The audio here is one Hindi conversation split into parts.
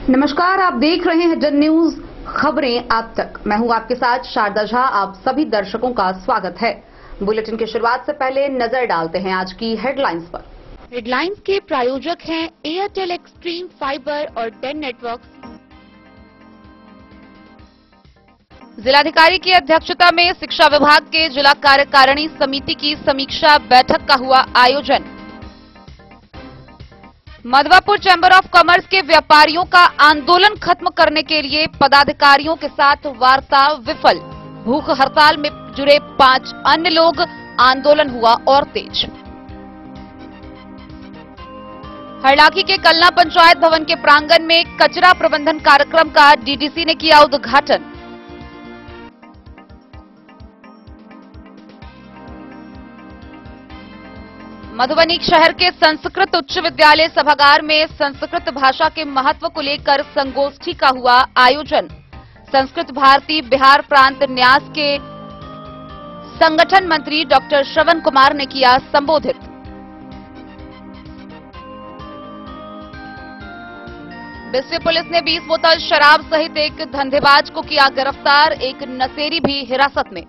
नमस्कार, आप देख रहे हैं जन न्यूज खबरें आप तक। मैं हूं आपके साथ शारदा झा। आप सभी दर्शकों का स्वागत है। बुलेटिन की शुरुआत से पहले नजर डालते हैं आज की हेडलाइंस पर। हेडलाइंस के प्रायोजक हैं एयरटेल एक्सट्रीम फाइबर और डेन नेटवर्क्स। जिलाधिकारी की अध्यक्षता में शिक्षा विभाग के जिला कार्यकारिणी समिति की समीक्षा बैठक का हुआ आयोजन। मधवापुर चैंबर ऑफ कॉमर्स के व्यापारियों का आंदोलन खत्म करने के लिए पदाधिकारियों के साथ वार्ता विफल। भूख हड़ताल में जुड़े 5 अन्य लोग, आंदोलन हुआ और तेज। हरलाखी के कलना पंचायत भवन के प्रांगण में कचरा प्रबंधन कार्यक्रम का डीडीसी ने किया उद्घाटन। मधुबनी शहर के संस्कृत उच्च विद्यालय सभागार में संस्कृत भाषा के महत्व को लेकर संगोष्ठी का हुआ आयोजन। संस्कृत भारती बिहार प्रांत न्यास के संगठन मंत्री डॉक्टर श्रवण कुमार ने किया संबोधित। बिस्वे पुलिस ने 20 बोतल शराब सहित एक धंधेबाज को किया गिरफ्तार। एक नशेड़ी भी हिरासत में।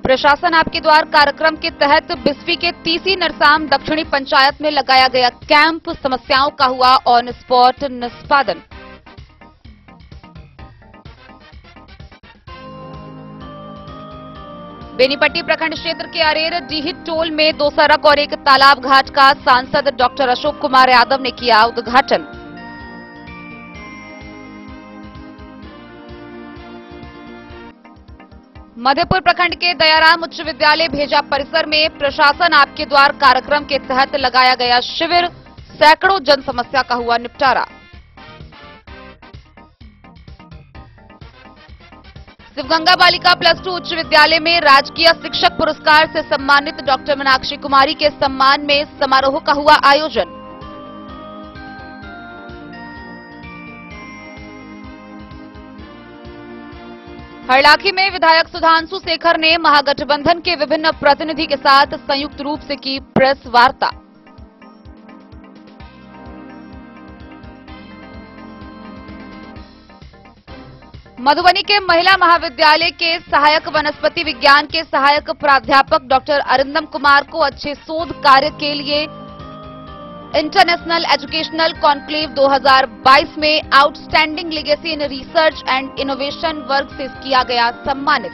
प्रशासन आपके द्वार कार्यक्रम के तहत बिस्वी के तीसी नरसाम दक्षिणी पंचायत में लगाया गया कैंप। समस्याओं का हुआ ऑन स्पॉट निष्पादन। बेनीपट्टी प्रखंड क्षेत्र के अरेर डीहिट टोल में 2 सड़क और एक तालाब घाट का सांसद डॉक्टर अशोक कुमार यादव ने किया उद्घाटन। मधेपुर प्रखंड के दयाराम उच्च विद्यालय भेजा परिसर में प्रशासन आपके द्वार कार्यक्रम के तहत लगाया गया शिविर। सैकड़ों जन समस्या का हुआ निपटारा। शिवगंगा बालिका +2 उच्च विद्यालय में राजकीय शिक्षक पुरस्कार से सम्मानित डॉक्टर मीनाक्षी कुमारी के सम्मान में समारोह का हुआ आयोजन। हरलाखी में विधायक सुधांशु शेखर ने महागठबंधन के विभिन्न प्रतिनिधि के साथ संयुक्त रूप से की प्रेस वार्ता। मधुबनी के महिला महाविद्यालय के सहायक वनस्पति विज्ञान के सहायक प्राध्यापक डॉक्टर अरिंदम कुमार को अच्छे शोध कार्य के लिए इंटरनेशनल एजुकेशनल कॉन्क्लेव 2022 में outstanding legacy in research and innovation work से किया गया सम्मानित।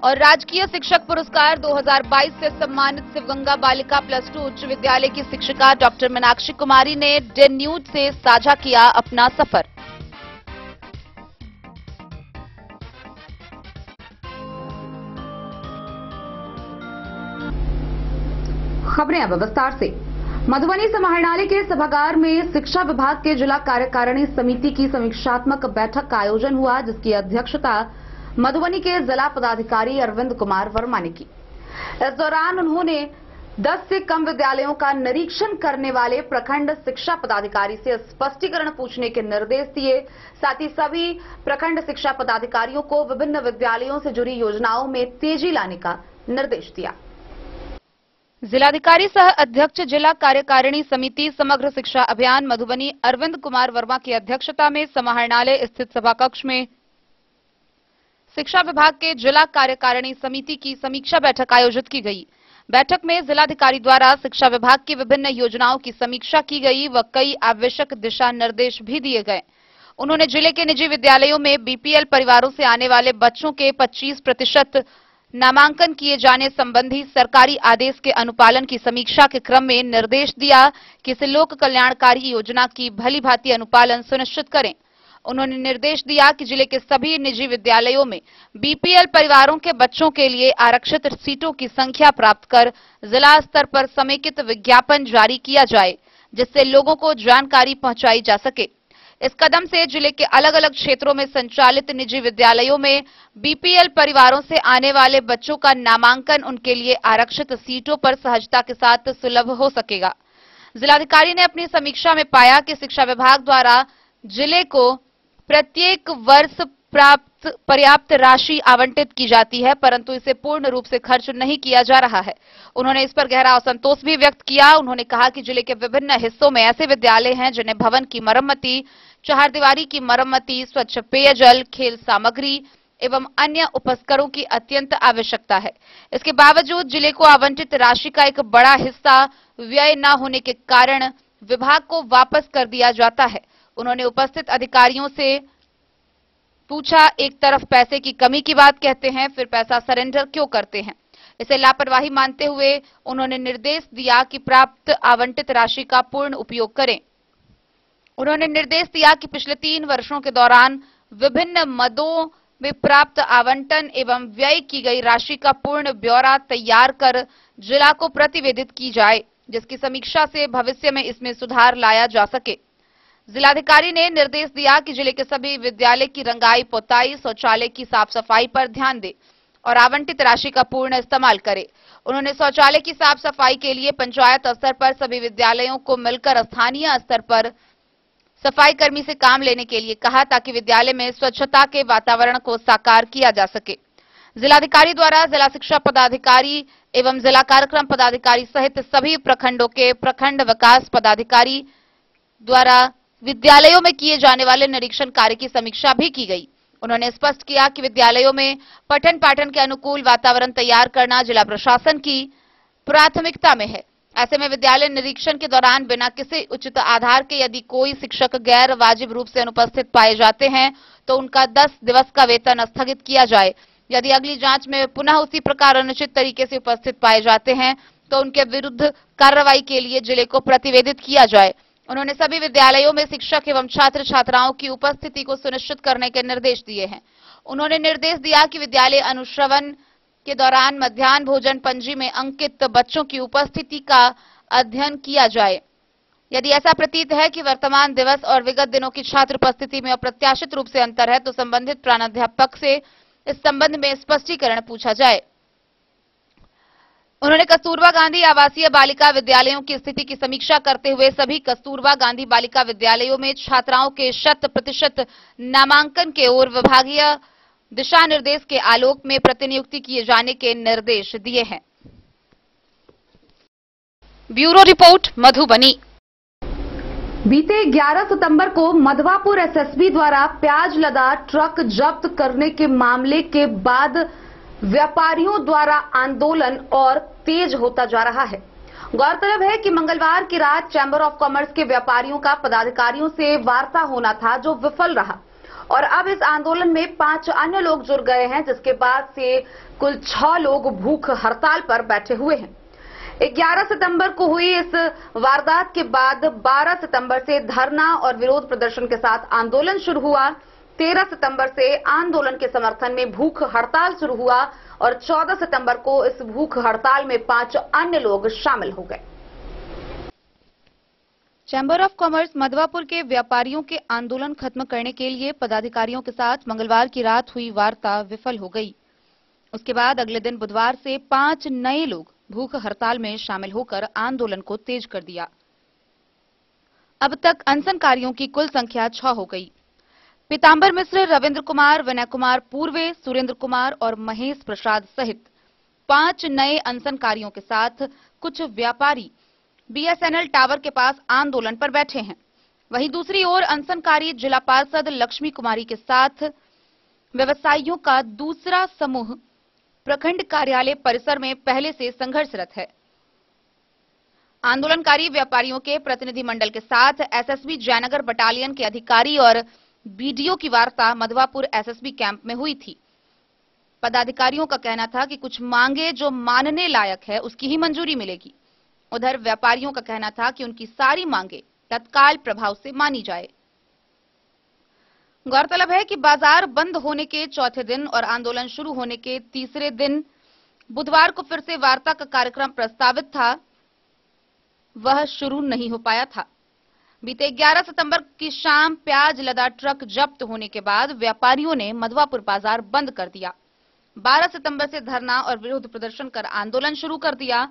और राजकीय शिक्षक पुरस्कार 2022 से सम्मानित शिवगंगा बालिका +2 उच्च विद्यालय की शिक्षिका डॉक्टर मीनाक्षी कुमारी ने डेन न्यूज से साझा किया अपना सफर। खबरें अब विस्तार से। मधुबनी समाहरणालय के सभागार में शिक्षा विभाग के जिला कार्यकारिणी समिति की समीक्षात्मक बैठक का आयोजन हुआ, जिसकी अध्यक्षता मधुबनी के जिला पदाधिकारी अरविंद कुमार वर्मा ने की। इस दौरान उन्होंने 10 से कम विद्यालयों का निरीक्षण करने वाले प्रखंड शिक्षा पदाधिकारी से स्पष्टीकरण पूछने के निर्देश दिए। साथ ही सभी प्रखंड शिक्षा पदाधिकारियों को विभिन्न विद्यालयों से जुड़ी योजनाओं में तेजी लाने का निर्देश दिया। जिलाधिकारी सह अध्यक्ष जिला कार्यकारिणी समिति समग्र शिक्षा अभियान मधुबनी अरविंद कुमार वर्मा की अध्यक्षता में समाहरणालय स्थित सभा कक्ष में शिक्षा विभाग के जिला कार्यकारिणी समिति की समीक्षा बैठक आयोजित की गई। बैठक में जिलाधिकारी द्वारा शिक्षा विभाग की विभिन्न योजनाओं की समीक्षा की गई व कई आवश्यक दिशा निर्देश भी दिए गए। उन्होंने जिले के निजी विद्यालयों में बीपीएल परिवारों से आने वाले बच्चों के 25% नामांकन किए जाने संबंधी सरकारी आदेश के अनुपालन की समीक्षा के क्रम में निर्देश दिया कि इस लोक कल्याणकारी योजना की भलीभांति अनुपालन सुनिश्चित करें। उन्होंने निर्देश दिया कि जिले के सभी निजी विद्यालयों में बीपीएल परिवारों के बच्चों के लिए आरक्षित सीटों की संख्या प्राप्त कर जिला स्तर पर समेकित विज्ञापन जारी किया जाए, जिससे लोगों को जानकारी पहुंचाई जा सके। इस कदम से जिले के अलग अलग क्षेत्रों में संचालित निजी विद्यालयों में बीपीएल परिवारों से आने वाले बच्चों का नामांकन उनके लिए आरक्षित सीटों पर सहजता के साथ सुलभ हो सकेगा। जिलाधिकारी ने अपनी समीक्षा में पाया कि शिक्षा विभाग द्वारा जिले को प्रत्येक वर्ष पर्याप्त राशि आवंटित की जाती है, परंतु इसे पूर्ण रूप से खर्च नहीं किया जा रहा है। उन्होंने इस पर गहरा असंतोष भी व्यक्त किया। उन्होंने कहा कि जिले के विभिन्न हिस्सों में ऐसे विद्यालय हैं जिन्हें भवन की मरम्मति, चहारदीवारी की मरम्मति, स्वच्छ पेयजल, खेल सामग्री एवं अन्य उपकरणों की अत्यंत आवश्यकता है। इसके बावजूद जिले को आवंटित राशि का एक बड़ा हिस्सा व्यय न होने के कारण विभाग को वापस कर दिया जाता है। उन्होंने उपस्थित अधिकारियों से पूछा, एक तरफ पैसे की कमी की बात कहते हैं, फिर पैसा सरेंडर क्यों करते हैं? इसे लापरवाही मानते हुए उन्होंने निर्देश दिया कि प्राप्त आवंटित राशि का पूर्ण उपयोग करें। उन्होंने निर्देश दिया कि पिछले 3 वर्षों के दौरान विभिन्न मदों में प्राप्त आवंटन एवं व्यय की गई राशि का पूर्ण ब्यौरा तैयार कर जिला को प्रतिवेदित की जाए, जिसकी समीक्षा से भविष्य में इसमें सुधार लाया जा सके। जिलाधिकारी ने निर्देश दिया कि जिले के सभी विद्यालय की रंगाई पोताई, शौचालय की साफ सफाई पर ध्यान दे और आवंटित राशि का पूर्ण इस्तेमाल करे। उन्होंने शौचालय की साफ सफाई के लिए पंचायत स्तर पर सभी विद्यालयों को मिलकर स्थानीय स्तर पर सफाई कर्मी से काम लेने के लिए कहा, ताकि विद्यालय में स्वच्छता के वातावरण को साकार किया जा सके। जिलाधिकारी द्वारा जिला शिक्षा पदाधिकारी एवं जिला कार्यक्रम पदाधिकारी सहित सभी प्रखंडों के प्रखंड विकास पदाधिकारी द्वारा विद्यालयों में किए जाने वाले निरीक्षण कार्य की समीक्षा भी की गई। उन्होंने स्पष्ट किया कि विद्यालयों में पठन पाठन के अनुकूल वातावरण तैयार करना जिला प्रशासन की प्राथमिकता में है। ऐसे में विद्यालय निरीक्षण के दौरान बिना किसी उचित आधार के यदि कोई शिक्षक गैर वाजिब रूप से अनुपस्थित पाए जाते हैं तो उनका 10 दिवस का वेतन स्थगित किया जाए। यदि अगली जांच में पुनः उसी प्रकार अनुचित तरीके से उपस्थित पाए जाते हैं तो उनके विरुद्ध कार्रवाई के लिए जिले को प्रतिवेदित किया जाए। उन्होंने सभी विद्यालयों में शिक्षक एवं छात्र छात्राओं की उपस्थिति को सुनिश्चित करने के निर्देश दिए हैं। उन्होंने निर्देश दिया कि विद्यालय अनुश्रवण के दौरान मध्याह्न भोजन पंजी में अंकित बच्चों की उपस्थिति का अध्ययन किया जाए। यदि ऐसा प्रतीत है कि वर्तमान दिवस और विगत दिनों की छात्र उपस्थिति में अप्रत्याशित रूप से अंतर है तो संबंधित प्राध्यापक से इस संबंध में स्पष्टीकरण पूछा जाए। उन्होंने कस्तूरबा गांधी आवासीय बालिका विद्यालयों की स्थिति की समीक्षा करते हुए सभी कस्तूरबा गांधी बालिका विद्यालयों में छात्राओं के 100% नामांकन के ओर विभागीय दिशा निर्देश के आलोक में प्रतिनियुक्ति किए जाने के निर्देश दिए हैं। Bureau report, Madhubani. बीते 11 सितंबर को मधवापुर एसएसबी द्वारा प्याज लदा ट्रक जब्त करने के मामले के बाद व्यापारियों द्वारा आंदोलन और तेज होता जा रहा है। गौरतलब है कि मंगलवार की रात चैंबर ऑफ कॉमर्स के व्यापारियों का पदाधिकारियों से वार्ता होना था, जो विफल रहा और अब इस आंदोलन में 5 अन्य लोग जुड़ गए हैं, जिसके बाद से कुल 6 लोग भूख हड़ताल पर बैठे हुए हैं। 11 सितंबर को हुई इस वारदात के बाद 12 सितंबर से धरना और विरोध प्रदर्शन के साथ आंदोलन शुरू हुआ। 13 सितंबर से आंदोलन के समर्थन में भूख हड़ताल शुरू हुआ और 14 सितंबर को इस भूख हड़ताल में 5 अन्य लोग शामिल हो गए। चैंबर ऑफ कॉमर्स मधवापुर के व्यापारियों के आंदोलन खत्म करने के लिए पदाधिकारियों के साथ मंगलवार की रात हुई वार्ता विफल हो गई। उसके बाद अगले दिन बुधवार से 5 नए लोग भूख हड़ताल में शामिल होकर आंदोलन को तेज कर दिया। अब तक अनशनकारियों की कुल संख्या 6 हो गई। पीतांबर मिश्र, रविंद्र कुमार, विनय कुमार पूर्वे, सुरेंद्र कुमार और महेश प्रसाद सहित 5 नए अनशनकारियों के साथ कुछ व्यापारी बीएसएनएल टावर के पास आंदोलन पर बैठे हैं। वहीं दूसरी ओर अनशनकारी जिला पार्षद लक्ष्मी कुमारी के साथ व्यवसायियों का दूसरा समूह प्रखंड कार्यालय परिसर में पहले से संघर्षरत है। आंदोलनकारी व्यापारियों के प्रतिनिधि मंडल के साथ एसएसबी जयनगर बटालियन के अधिकारी और बीडीओ की वार्ता मधवापुर एसएसबी कैंप में हुई थी। पदाधिकारियों का कहना था कि कुछ मांगे जो मानने लायक है उसकी ही मंजूरी मिलेगी। उधर व्यापारियों का कहना था कि उनकी सारी मांगे तत्काल प्रभाव से मानी जाए। गौरतलब है कि बाजार बंद होने के चौथे दिन और आंदोलन शुरू होने के तीसरे दिन बुधवार को फिर से वार्ता का कार्यक्रम प्रस्तावित था, वह शुरू नहीं हो पाया था। बीते 11 सितंबर की शाम प्याज लदा ट्रक जब्त होने के बाद व्यापारियों ने मधवापुर बाजार बंद कर दिया। 12 सितंबर से धरना और विरोध प्रदर्शन कर आंदोलन शुरू कर दिया।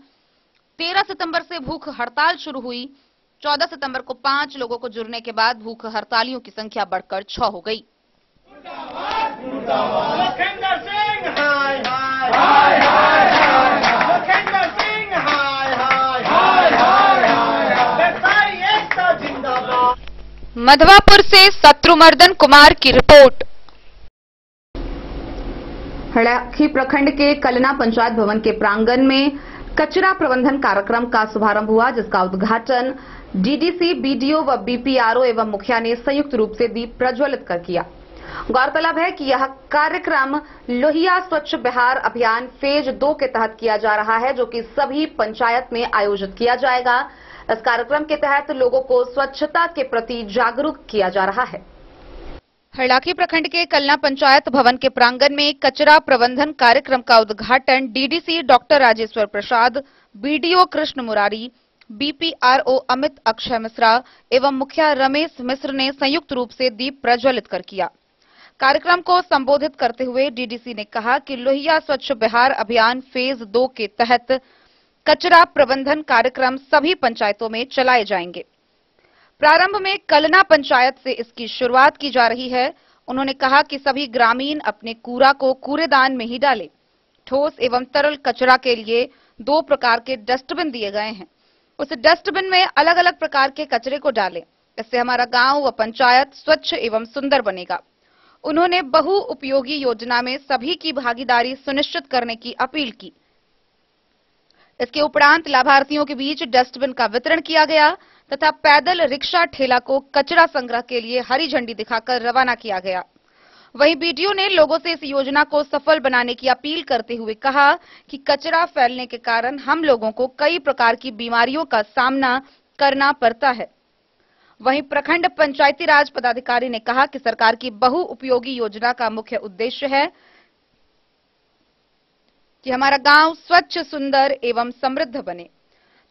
13 सितंबर से भूख हड़ताल शुरू हुई। 14 सितंबर को 5 लोगों को जुड़ने के बाद भूख हड़तालियों की संख्या बढ़कर 6 हो गई। लखिंदर सिंह हाय हाय हाय हाय हाय लखिंदर सिंह हाय हाय हाय हाय हाय व्यवसायी एकता जिंदाबाद। मधवापुर से शत्रुमर्दन कुमार की रिपोर्ट। हड़ाखी प्रखंड के कलना पंचायत भवन के प्रांगण में कचरा प्रबंधन कार्यक्रम का शुभारंभ हुआ, जिसका उद्घाटन डीडीसी, बीडीओ व बीपीआरओ एवं मुखिया ने संयुक्त रूप से दीप प्रज्वलित कर किया। गौरतलब है कि यह कार्यक्रम लोहिया स्वच्छ बिहार अभियान फेज 2 के तहत किया जा रहा है, जो कि सभी पंचायत में आयोजित किया जाएगा। इस कार्यक्रम के तहत लोगों को स्वच्छता के प्रति जागरूक किया जा रहा है। हरलाखी प्रखंड के कलना पंचायत भवन के प्रांगण में कचरा प्रबंधन कार्यक्रम का उद्घाटन DDC doctor Rajeshwar Prasad, BDO Krishna Murari, BPRO Amit Akshay Mishra एवं मुखिया रमेश मिश्र ने संयुक्त रूप से दीप प्रज्वलित कर किया। कार्यक्रम को संबोधित करते हुए डीडीसी ने कहा कि लोहिया स्वच्छ बिहार अभियान फेज 2 के तहत कचरा प्रबंधन कार्यक्रम सभी पंचायतों में चलाए जाएंगे। प्रारंभ में कलना पंचायत से इसकी शुरुआत की जा रही है। उन्होंने कहा कि सभी ग्रामीण अपने कूड़ा को कूड़ेदान में ही डालें। ठोस एवं तरल कचरा के लिए 2 प्रकार के डस्टबिन दिए गए हैं। उस डस्टबिन में अलग अलग प्रकार के कचरे को डालें। इससे हमारा गांव व पंचायत स्वच्छ एवं सुंदर बनेगा। उन्होंने बहु उपयोगी योजना में सभी की भागीदारी सुनिश्चित करने की अपील की। इसके उपरांत लाभार्थियों के बीच डस्टबिन का वितरण किया गया तथा पैदल रिक्शा ठेला को कचरा संग्रह के लिए हरी झंडी दिखाकर रवाना किया गया। वहीं बीडीओ ने लोगों से इस योजना को सफल बनाने की अपील करते हुए कहा कि कचरा फैलने के कारण हम लोगों को कई प्रकार की बीमारियों का सामना करना पड़ता है। वहीं प्रखंड पंचायती राज पदाधिकारी ने कहा कि सरकार की बहु उपयोगी योजना का मुख्य उद्देश्य है कि हमारा गांव स्वच्छ, सुंदर एवं समृद्ध बने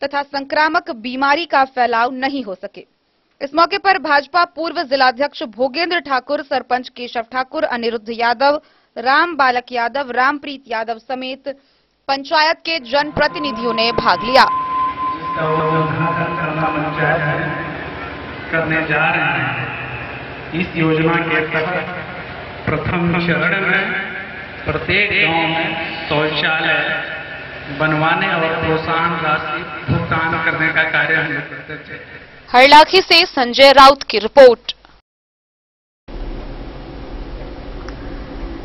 तथा संक्रामक बीमारी का फैलाव नहीं हो सके। इस मौके पर भाजपा पूर्व जिलाध्यक्ष भोगेंद्र ठाकुर, सरपंच केशव ठाकुर, अनिरुद्ध यादव, राम बालक यादव, रामप्रीत यादव समेत पंचायत के जनप्रतिनिधियों ने भाग लिया। करने जा रहे हैं। इस योजना के तहत प्रथम चरण में प्रत्येक गांव में शौचालय बनवाने और प्रोत्साहन राशि भुगतान करने का कार्य हम करते थे। हरलाखी से संजय राउत की रिपोर्ट।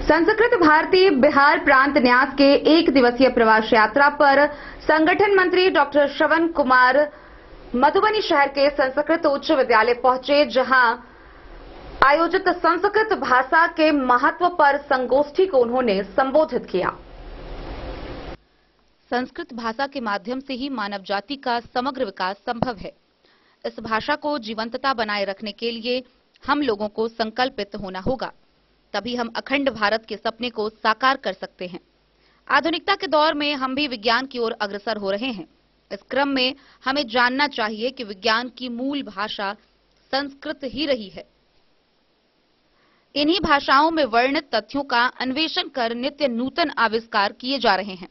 संस्कृत भारती बिहार प्रांत न्यास के 1 दिवसीय प्रवास यात्रा पर संगठन मंत्री डॉक्टर श्रवण कुमार मधुबनी शहर के संस्कृत उच्च विद्यालय पहुंचे, जहां आयोजित संस्कृत भाषा के महत्व पर संगोष्ठी को उन्होंने संबोधित किया। संस्कृत भाषा के माध्यम से ही मानव जाति का समग्र विकास संभव है। इस भाषा को जीवंतता बनाए रखने के लिए हम लोगों को संकल्पित होना होगा, तभी हम अखंड भारत के सपने को साकार कर सकते हैं। आधुनिकता के दौर में हम भी विज्ञान की ओर अग्रसर हो रहे हैं। इस क्रम में हमें जानना चाहिए कि विज्ञान की मूल भाषा संस्कृत ही रही है। इन्हीं भाषाओं में वर्णित तथ्यों का अन्वेषण कर नित्य नूतन आविष्कार किए जा रहे हैं।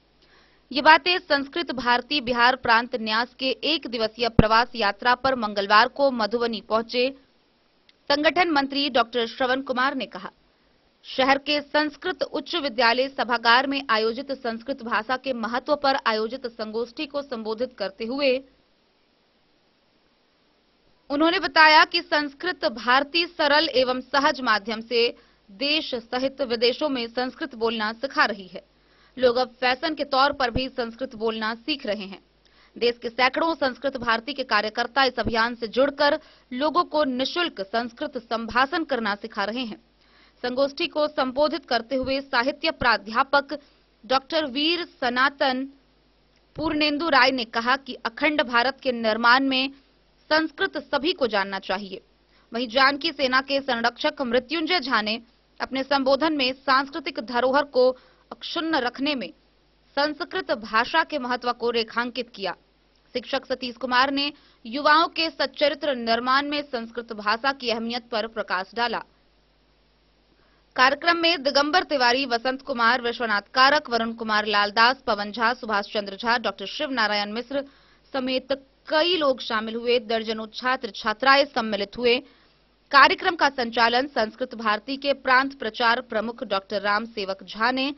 ये बातें संस्कृत भारती बिहार प्रांत न्यास के 1 दिवसीय प्रवास यात्रा पर मंगलवार को मधुबनी पहुंचे संगठन मंत्री डॉक्टर श्रवण कुमार ने कहा। शहर के संस्कृत उच्च विद्यालय सभागार में आयोजित संस्कृत भाषा के महत्व पर आयोजित संगोष्ठी को संबोधित करते हुए उन्होंने बताया कि संस्कृत भारती सरल एवं सहज माध्यम से देश सहित विदेशों में संस्कृत बोलना सिखा रही है। लोग अब फैशन के तौर पर भी संस्कृत बोलना सीख रहे हैं। देश के सैकड़ों संस्कृत भारती के कार्यकर्ता इस अभियान से जुड़कर लोगों को निःशुल्क संस्कृत संभाषण करना सिखा रहे हैं। संगोष्ठी को संबोधित करते हुए साहित्य प्राध्यापक डॉक्टर वीर सनातन पूर्णेंदु राय ने कहा कि अखंड भारत के निर्माण में संस्कृत सभी को जानना चाहिए। वहीं जानकी सेना के संरक्षक मृत्युंजय झा ने अपने संबोधन में सांस्कृतिक धरोहर को अक्षुण्ण रखने में संस्कृत भाषा के महत्व को रेखांकित किया। शिक्षक सतीश कुमार ने युवाओं के सच्चरित्र निर्माण में संस्कृत भाषा की अहमियत पर प्रकाश डाला। कार्यक्रम में दिगंबर तिवारी, वसंत कुमार, विश्वनाथ कारक, वरुण कुमार लालदास, पवन झा, सुभाष चंद्र झा, डॉक्टर शिव नारायण मिश्र समेत कई लोग शामिल हुए। दर्जनों छात्र छात्राएं सम्मिलित हुए। कार्यक्रम का संचालन संस्कृत भारती के प्रांत प्रचार प्रमुख डॉक्टर राम सेवक झा ने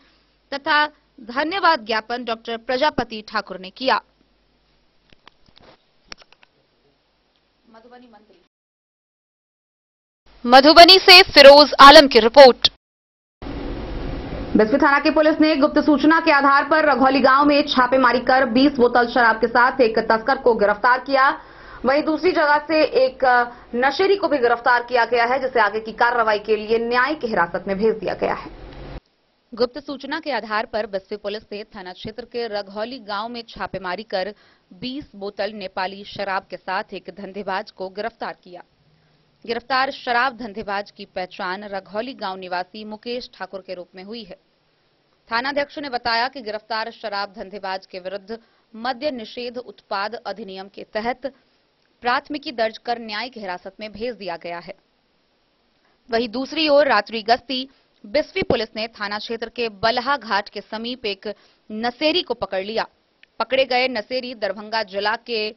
तथा धन्यवाद ज्ञापन डॉक्टर प्रजापति ठाकुर ने किया। मधुबनी से फिरोज आलम की रिपोर्ट। बिस्फी थाना की पुलिस ने गुप्त सूचना के आधार पर रघौली गांव में छापेमारी कर 20 बोतल शराब के साथ एक तस्कर को गिरफ्तार किया। वहीं दूसरी जगह से एक नशेड़ी को भी गिरफ्तार किया गया है, जिसे आगे की कार्रवाई के लिए न्यायिक हिरासत में भेज दिया गया है। गुप्त सूचना के आधार पर बिस्फी पुलिस ने थाना क्षेत्र के रघौली गांव में छापेमारी कर 20 बोतल नेपाली शराब के साथ एक धंधेबाज को गिरफ्तार किया। गिरफ्तार शराब धंधेबाज की पहचान रघौली गांव निवासी मुकेश ठाकुर के रूप में हुई है। थानाध्यक्ष ने बताया कि गिरफ्तार शराब धंधेबाज के विरुद्ध मद्य निषेध उत्पाद अधिनियम के तहत प्राथमिकी दर्ज कर न्यायिक हिरासत में भेज दिया गया है। वहीं दूसरी ओर रात्रि गश्ती बिस्फी पुलिस ने थाना क्षेत्र के बलहा घाट के समीप एक नशेड़ी को पकड़ लिया। पकड़े गए नशेड़ी दरभंगा जिला के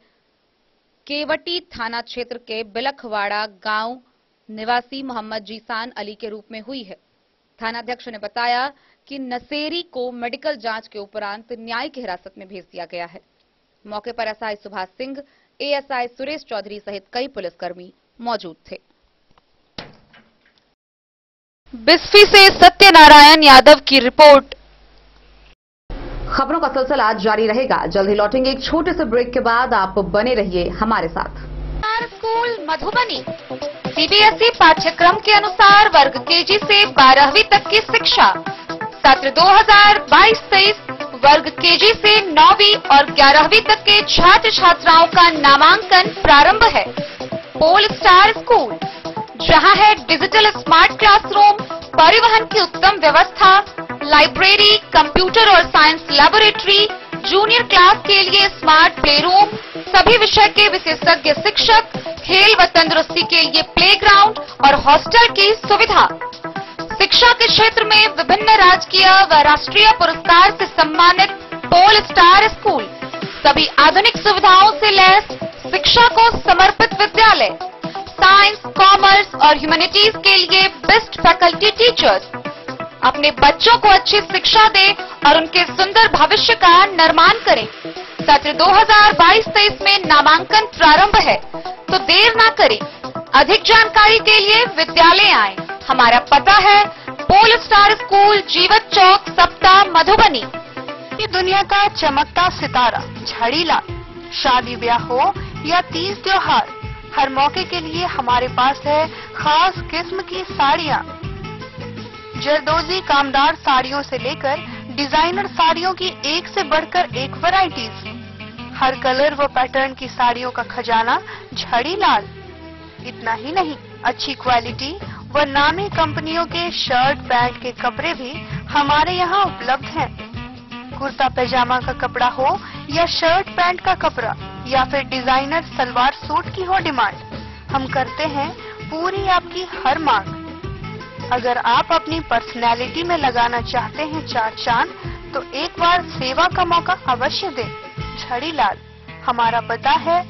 केवटी थाना क्षेत्र के बिलखवाड़ा गांव निवासी मोहम्मद जीसान अली के रूप में हुई है। थानाध्यक्ष ने बताया कि नशेड़ी को मेडिकल जांच के उपरांत न्यायिक हिरासत में भेज दिया गया है। मौके पर एसआई सुभाष सिंह, एएसआई सुरेश चौधरी सहित कई पुलिसकर्मी मौजूद थे। बिस्फी से सत्यनारायण यादव की रिपोर्ट। खबरों का सिलसिला जारी रहेगा। जल्द ही लौटेंगे एक छोटे से ब्रेक के बाद। आप बने रहिए हमारे साथ। स्कूल मधुबनी सीबीएसई पाठ्यक्रम के अनुसार वर्ग केजी से 12वीं तक की शिक्षा। सत्र 2022-23 वर्ग केजी से 9वीं और 11वीं तक के छात्र छात्राओं का नामांकन प्रारंभ है। पोल स्टार स्कूल, जहां है डिजिटल स्मार्ट क्लासरूम, परिवहन की उत्तम व्यवस्था, लाइब्रेरी, कंप्यूटर और साइंस लैबोरेटरी, जूनियर क्लास के लिए स्मार्ट प्ले रूम, सभी विषय के विशेषज्ञ शिक्षक, खेल व तंदुरुस्ती के लिए प्लेग्राउंड और हॉस्टल की सुविधा। शिक्षा के क्षेत्र में विभिन्न राजकीय व राष्ट्रीय पुरस्कार से सम्मानित पोल स्टार स्कूल, सभी आधुनिक सुविधाओं से लैस शिक्षा को समर्पित विद्यालय, साइंस, कॉमर्स और ह्यूमैनिटीज के लिए बेस्ट फैकल्टी टीचर्स। अपने बच्चों को अच्छी शिक्षा दें और उनके सुंदर भविष्य का निर्माण करें। सत्र 2022-23 में नामांकन प्रारंभ है, तो देर ना करें। अधिक जानकारी के लिए विद्यालय आएं। हमारा पता है पोल स्टार स्कूल, जीवत चौक, सप्ताह, मधुबनी। ये दुनिया का चमकता सितारा झाड़ीलाल। शादी ब्याह हो या तीज त्योहार, हर मौके के लिए हमारे पास है खास किस्म की साड़ियाँ। जरदोजी कामदार साड़ियों से लेकर डिजाइनर साड़ियों की एक से बढ़कर एक वैरायटीज। हर कलर व पैटर्न की साड़ियों का खजाना झाड़ीलाल। इतना ही नहीं, अच्छी क्वालिटी व नामी कंपनियों के शर्ट पैंट के कपड़े भी हमारे यहाँ उपलब्ध हैं। कुर्ता पैजामा का कपड़ा हो या शर्ट पैंट का कपड़ा या फिर डिजाइनर सलवार सूट की हो डिमांड, हम करते हैं पूरी आपकी हर मांग। अगर आप अपनी पर्सनैलिटी में लगाना चाहते हैं चार चांद, तो एक बार सेवा का मौका अवश्य दें। झाड़ीलाल, हमारा पता है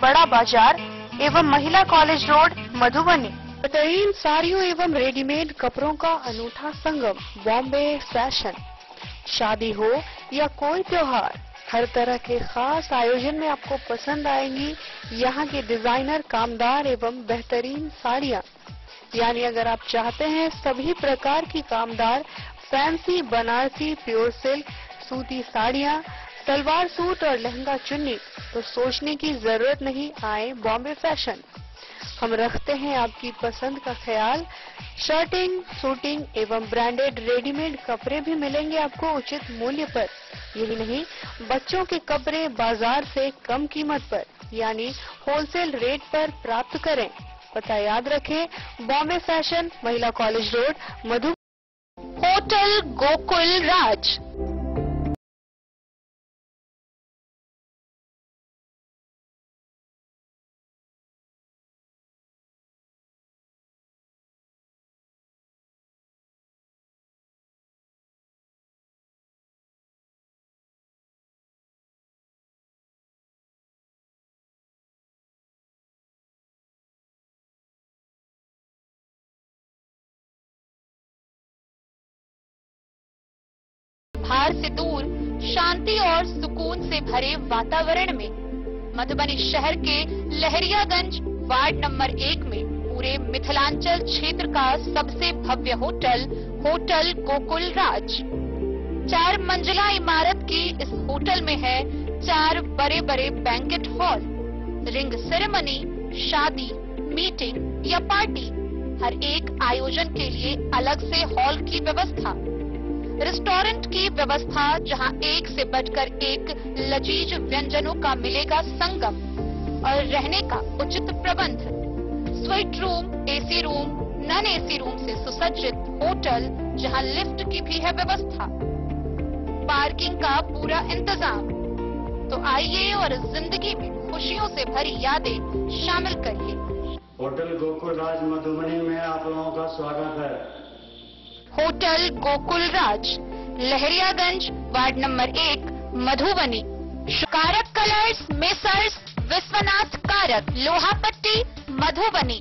बड़ा बाजार एवं महिला कॉलेज रोड, मधुबनी। बेहतरीन साड़ियों एवं रेडीमेड कपड़ों का अनूठा संगम, बॉम्बे फैशन। शादी हो या कोई त्योहार, हर तरह के खास आयोजन में आपको पसंद आएंगी यहाँ की डिजाइनर, कामदार एवं बेहतरीन साड़ियाँ। यानी अगर आप चाहते हैं सभी प्रकार की कामदार, फैंसी, बनारसी, प्योर सिल्क, सूती साड़ियाँ, सलवार सूट और लहंगा चुन्नी, तो सोचने की जरूरत नहीं, आए बॉम्बे फैशन। हम रखते हैं आपकी पसंद का ख्याल। शर्टिंग, सूटिंग एवं ब्रांडेड रेडीमेड कपड़े भी मिलेंगे आपको उचित मूल्य पर। यही नहीं, बच्चों के कपड़े बाजार से कम कीमत पर यानी होलसेल रेट पर प्राप्त करें। पता याद रखें, बॉम्बे फैशन, महिला कॉलेज रोड, मधु। होटल गोकुल राज। बाजार से दूर शांति और सुकून से भरे वातावरण में मधुबनी शहर के लहरियागंज वार्ड नंबर 1 में पूरे मिथिलांचल क्षेत्र का सबसे भव्य होटल होटल गोकुल राज 4 मंजिला इमारत की इस होटल में है 4 बड़े बड़े बैंकेट हॉल, रिंग सेरेमनी, शादी, मीटिंग या पार्टी, हर एक आयोजन के लिए अलग से हॉल की व्यवस्था, रेस्टोरेंट की व्यवस्था जहां एक से बढ़कर एक लजीज व्यंजनों का मिलेगा संगम और रहने का उचित प्रबंध, suite room, AC room, non AC room से सुसज्जित होटल जहां लिफ्ट की भी है व्यवस्था, पार्किंग का पूरा इंतजाम। तो आइए और जिंदगी में खुशियों से भरी यादें शामिल करिए। होटल गोकुल राज मधुबनी में आप लोगों का स्वागत है। होटल गोकुल राज, लहरियागंज, वार्ड नंबर 1, मधुबनी। कारक कलर्स, मेसर्स विश्वनाथ कारक, लोहापट्टी, मधुबनी।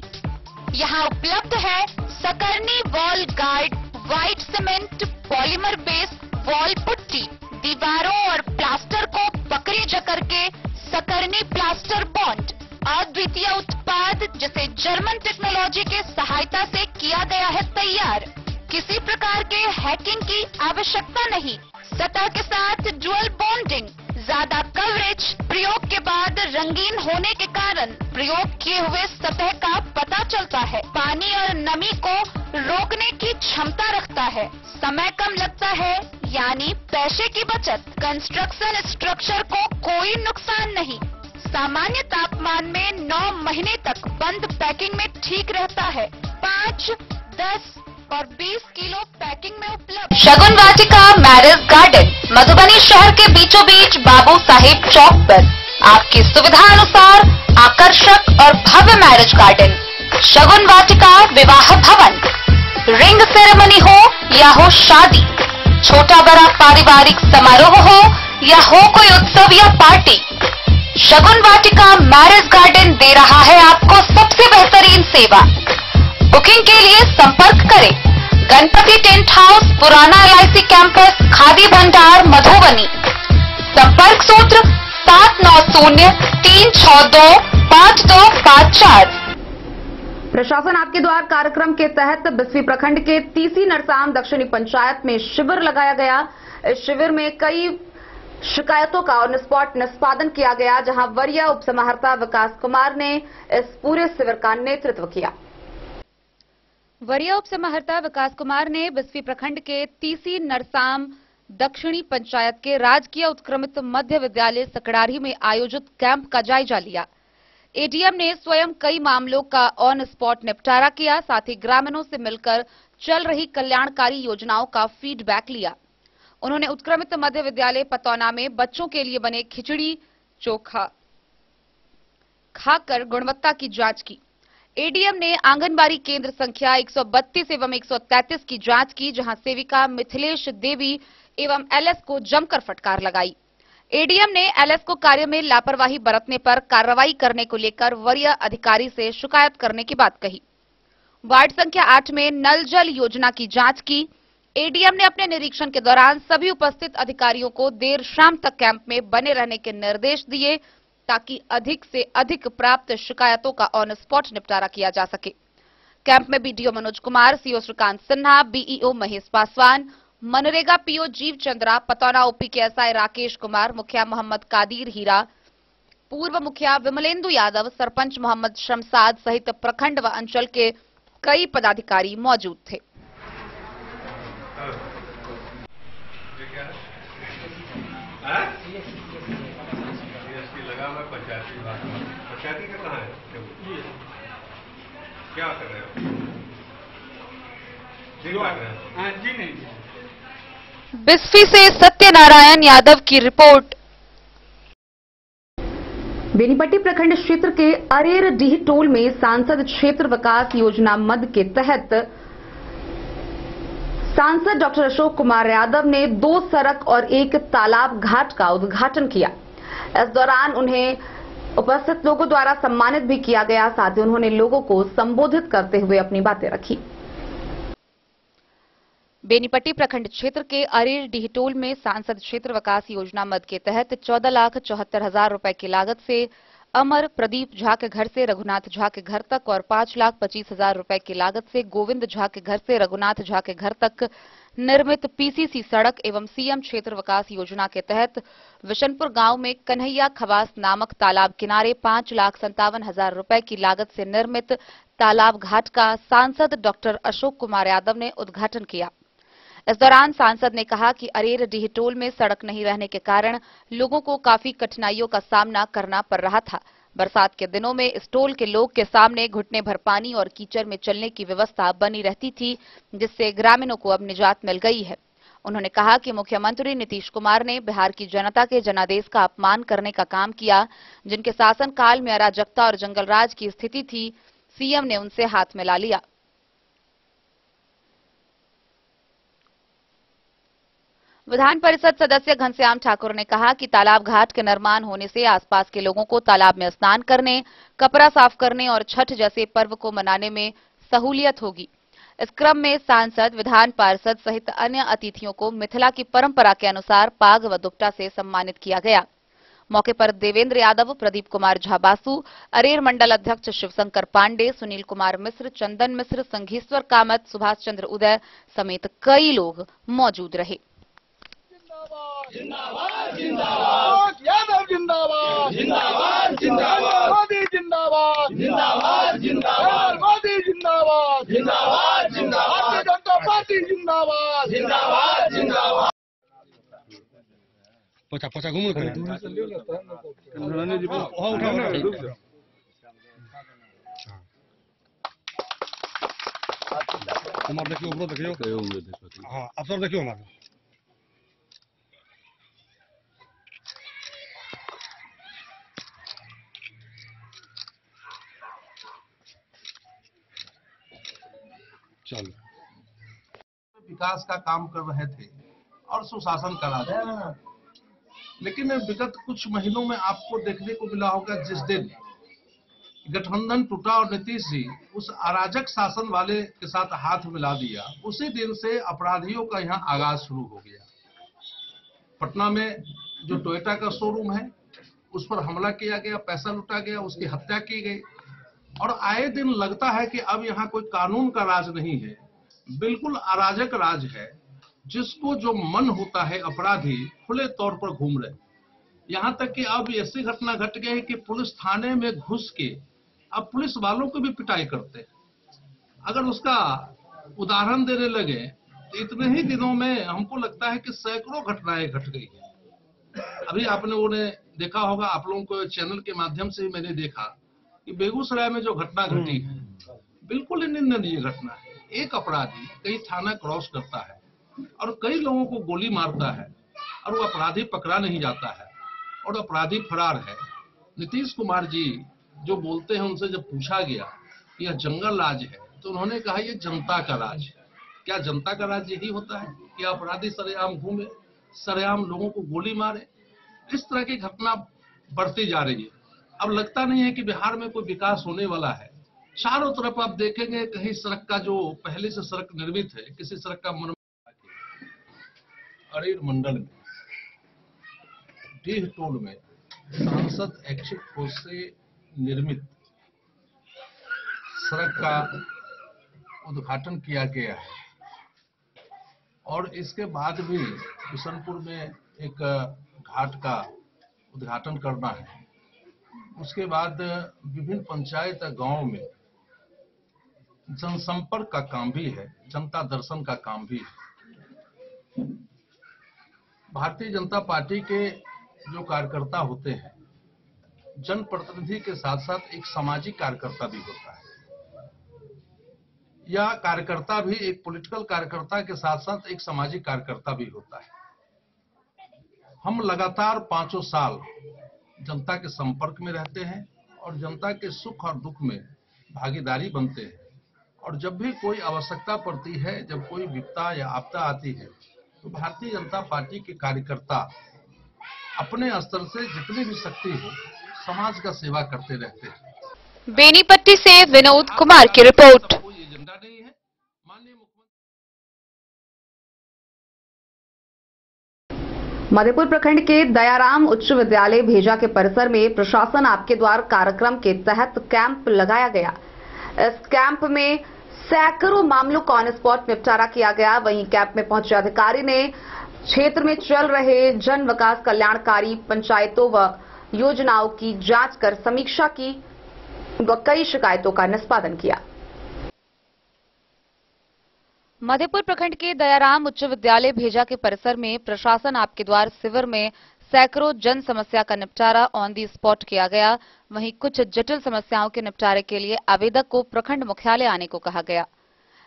यहाँ उपलब्ध है सकरनी wall guard, white cement, polymer base wall putty, दीवारों और प्लास्टर को पकड़ी जकर के सकरनी प्लास्टर बॉन्ड, अद्वितीय उत्पाद जिसे जर्मन टेक्नोलॉजी के सहायता से किया गया है तैयार। किसी प्रकार के हैकिंग की आवश्यकता नहीं। सतह के साथ डुअल बॉन्डिंग, ज्यादा कवरेज, प्रयोग के बाद रंगीन होने के कारण प्रयोग किए हुए सतह का पता चलता है। पानी और नमी को रोकने की क्षमता रखता है। समय कम लगता है, यानी पैसे की बचत। कंस्ट्रक्शन स्ट्रक्चर को कोई नुकसान नहीं। सामान्य तापमान में 9 महीने तक बंद पैकिंग में ठीक रहता है। 5, 10 और 20 किलो पैकिंग में उपलब्ध। शगुन वाटिका मैरिज गार्डन, मधुबनी शहर के बीचों बीच बाबू साहेब चौक पर आपकी सुविधा अनुसार आकर्षक और भव्य मैरिज गार्डन। शगुन वाटिका विवाह भवन, रिंग सेरेमनी हो या हो शादी, छोटा बड़ा पारिवारिक समारोह हो या हो कोई उत्सव या पार्टी, शगुन वाटिका मैरिज गार्डन दे रहा है आपको सबसे बेहतरीन सेवा। बुकिंग के लिए संपर्क करें गणपति टेंट हाउस, पुराना LIC कैंपस, खादी भंडार, मधुबनी। संपर्क सूत्र 7903625254। प्रशासन आपके द्वार कार्यक्रम के तहत बिस्फी प्रखंड के तीसी नरसाम दक्षिणी पंचायत में शिविर लगाया गया। इस शिविर में कई शिकायतों का ऑन स्पॉट निष्पादन किया गया, जहां वरीय उप समाहर्ता विकास कुमार ने इस पूरे शिविर का नेतृत्व किया। वरीय उप समाहर्ता विकास कुमार ने बिस्फी प्रखंड के तीसी नरसाम दक्षिणी पंचायत के राजकीय उत्क्रमित मध्य विद्यालय सकड़ारी में आयोजित कैंप का जायजा लिया। एडीएम ने स्वयं कई मामलों का ऑन स्पॉट निपटारा किया, साथ ही ग्रामीणों से मिलकर चल रही कल्याणकारी योजनाओं का फीडबैक लिया। उन्होंने उत्क्रमित मध्य विद्यालय पतौना में बच्चों के लिए बने खिचड़ी चोखा खाकर गुणवत्ता की जांच की। एडीएम ने आंगनबाड़ी केंद्र संख्या 132 एवं 133 की जांच की, जहां सेविका मिथिलेश देवी एवं एलएस को जमकर फटकार लगाई। एडीएम ने एलएस को कार्य में लापरवाही बरतने पर कार्रवाई करने को लेकर वरीय अधिकारी से शिकायत करने की बात कही। वार्ड संख्या 8 में नल जल योजना की जांच की। एडीएम ने अपने निरीक्षण के दौरान सभी उपस्थित अधिकारियों को देर शाम तक कैंप में बने रहने के निर्देश दिए, ताकि अधिक से अधिक प्राप्त शिकायतों का ऑन स्पॉट निपटारा किया जा सके। कैंप में BDO Manoj Kumar, CO Shrikant Sinha, BEO Mahesh Paswan, MNREGA PO Jeev Chandra, Patauna OP के एसआई राकेश कुमार, मुखिया मोहम्मद कादिर हीरा, पूर्व मुखिया विमलेंदु यादव, सरपंच मोहम्मद शमसाद सहित प्रखंड व अंचल के कई पदाधिकारी मौजूद थे। पंचायती का कहाँ है? क्या कर रहे हो? जी नहीं। बिस्फी से सत्यनारायण यादव की रिपोर्ट। बेनीपट्टी प्रखंड क्षेत्र के अरेरडीह टोल में सांसद क्षेत्र विकास योजना मद के तहत सांसद डॉक्टर अशोक कुमार यादव ने 2 सड़क और 1 तालाब घाट का उद्घाटन किया। इस दौरान उन्हें उपस्थित लोगों द्वारा सम्मानित भी किया गया। साथ ही उन्होंने लोगों को संबोधित करते हुए अपनी बातें रखी। बेनीपट्टी प्रखंड क्षेत्र के अरेर डिहटोल में सांसद क्षेत्र विकास योजना मद के तहत 14,74,000 रुपए की लागत से अमर प्रदीप झा के घर से रघुनाथ झा के घर तक और 5,25,000 रुपए की लागत से गोविंद झा के घर से रघुनाथ झा के घर तक निर्मित पीसीसी सड़क एवं सीएम क्षेत्र विकास योजना के तहत विशनपुर गांव में कन्हैया खवास नामक तालाब किनारे 5,57,000 रुपए की लागत से निर्मित तालाब घाट का सांसद डॉक्टर अशोक कुमार यादव ने उद्घाटन किया। इस दौरान सांसद ने कहा कि अरेर डिहटोल में सड़क नहीं रहने के कारण लोगों को काफी कठिनाइयों का सामना करना पड़ रहा था। बरसात के दिनों में इस टोल के लोग के सामने घुटने भर पानी और कीचड़ में चलने की व्यवस्था बनी रहती थी, जिससे ग्रामीणों को अब निजात मिल गई है। उन्होंने कहा कि मुख्यमंत्री नीतीश कुमार ने बिहार की जनता के जनादेश का अपमान करने का काम किया। जिनके शासनकाल में अराजकता और जंगलराज की स्थिति थी, सीएम ने उनसे हाथ मिला लिया। विधान परिषद सदस्य घनश्याम ठाकुर ने कहा कि तालाब घाट के निर्माण होने से आसपास के लोगों को तालाब में स्नान करने, कपड़ा साफ करने और छठ जैसे पर्व को मनाने में सहूलियत होगी। इस क्रम में सांसद, विधान पार्षद सहित अन्य अतिथियों को मिथिला की परंपरा के अनुसार पाग व दुपट्टा से सम्मानित किया गया। मौके पर देवेंद्र यादव, प्रदीप कुमार झा बासु, अरेर मंडल अध्यक्ष शिवशंकर पांडे, सुनील कुमार मिश्र, चंदन मिश्र, संघेश्वर कामत, सुभाष चंद्र उदय समेत कई लोग मौजूद रहे। जिंदाबाद जिंदाबाद यादव जिंदाबाद जिंदाबाद जिंदाबाद मोदी जिंदाबाद जिंदाबाद जिंदाबाद मोदी जिंदाबाद जिंदाबाद जिंदाबाद भारतीय जनता पार्टी जिंदाबाद जिंदाबाद जिंदाबाद। पचा पचा घूम करे हमार देखियो ब्रो देखियो हां अफसर देखियो हमार चलो विकास का काम कर रहे थे और सुशासन करा रहे थे। लेकिन विगत कुछ महीनों में आपको देखने को मिला होगा, जिस दिन गठबंधन टूटा और नीतीश जी उस अराजक शासन वाले के साथ हाथ मिला दिया, उसी दिन से अपराधियों का यहाँ आगाज शुरू हो गया। पटना में जो टोयोटा का शोरूम है उस पर हमला किया गया, पैसा लुटा गया, उसकी हत्या की गई और आए दिन लगता है कि अब यहाँ कोई कानून का राज नहीं है, बिल्कुल अराजक राज है। जिसको जो मन होता है अपराधी खुले तौर पर घूम रहे। यहाँ तक कि अब ऐसी घटना घट गई है कि पुलिस थाने में घुस के अब पुलिस वालों को भी पिटाई करते हैं। अगर उसका उदाहरण देने लगे तो इतने ही दिनों में हमको लगता है कि सैकड़ों घटनाएं घट गई है। अभी आपने उन्हें देखा होगा, आप लोगों को चैनल के माध्यम से ही मैंने देखा कि बेगूसराय में जो घटना घटी है बिल्कुल निंदनीय घटना है। एक अपराधी कई थाना क्रॉस करता है और कई लोगों को गोली मारता है और वो अपराधी पकड़ा नहीं जाता है और अपराधी फरार है। नीतीश कुमार जी जो बोलते हैं, उनसे जब पूछा गया कि यह जंगल राज है तो उन्होंने कहा यह जनता का राज है। क्या जनता का राज यही होता है कि अपराधी सरेआम घूमे, सरेआम लोगों को गोली मारे? इस तरह की घटना बढ़ती जा रही है। अब लगता नहीं है कि बिहार में कोई विकास होने वाला है। चारों तरफ आप देखेंगे कहीं सड़क का जो पहले से सड़क निर्मित है, किसी सड़क का मरम्मत। अरेर मंडल में डीह टोल में सांसद ऐच्छिक कोष से निर्मित सड़क का उद्घाटन किया गया है और इसके बाद भी बिशनपुर में एक घाट का उद्घाटन करना है। उसके बाद विभिन्न पंचायत गांव में जनसंपर्क का काम भी है, जनता दर्शन का काम भी है। भारतीय जनता पार्टी के जो कार्यकर्ता होते हैं, जनप्रतिनिधि के साथ साथ एक सामाजिक कार्यकर्ता भी होता है। यह कार्यकर्ता भी एक पॉलिटिकल कार्यकर्ता के साथ साथ एक सामाजिक कार्यकर्ता भी होता है। हम लगातार 5 साल जनता के संपर्क में रहते हैं और जनता के सुख और दुख में भागीदारी बनते हैं और जब भी कोई आवश्यकता पड़ती है, जब कोई विपदा या आपदा आती है तो भारतीय जनता पार्टी के कार्यकर्ता अपने स्तर से जितनी भी शक्ति हो समाज का सेवा करते रहते हैं। बेनीपट्टी से विनोद कुमार की रिपोर्ट। मधेपुर प्रखंड के दयाराम उच्च विद्यालय भेजा के परिसर में प्रशासन आपके द्वार कार्यक्रम के तहत कैंप लगाया गया। इस कैंप में सैकड़ों मामलों का ऑन स्पॉट निपटारा किया गया। वहीं कैंप में पहुंचे अधिकारी ने क्षेत्र में चल रहे जन विकास कल्याणकारी पंचायतों व योजनाओं की जांच कर समीक्षा की व कई शिकायतों का निष्पादन किया। मधेपुर प्रखंड के दयाराम उच्च विद्यालय भेजा के परिसर में प्रशासन आपके द्वार शिविर में सैकड़ों जन समस्या का निपटारा ऑन दी स्पॉट किया गया। वहीं कुछ जटिल समस्याओं के निपटारे के लिए आवेदक को प्रखंड मुख्यालय आने को कहा गया।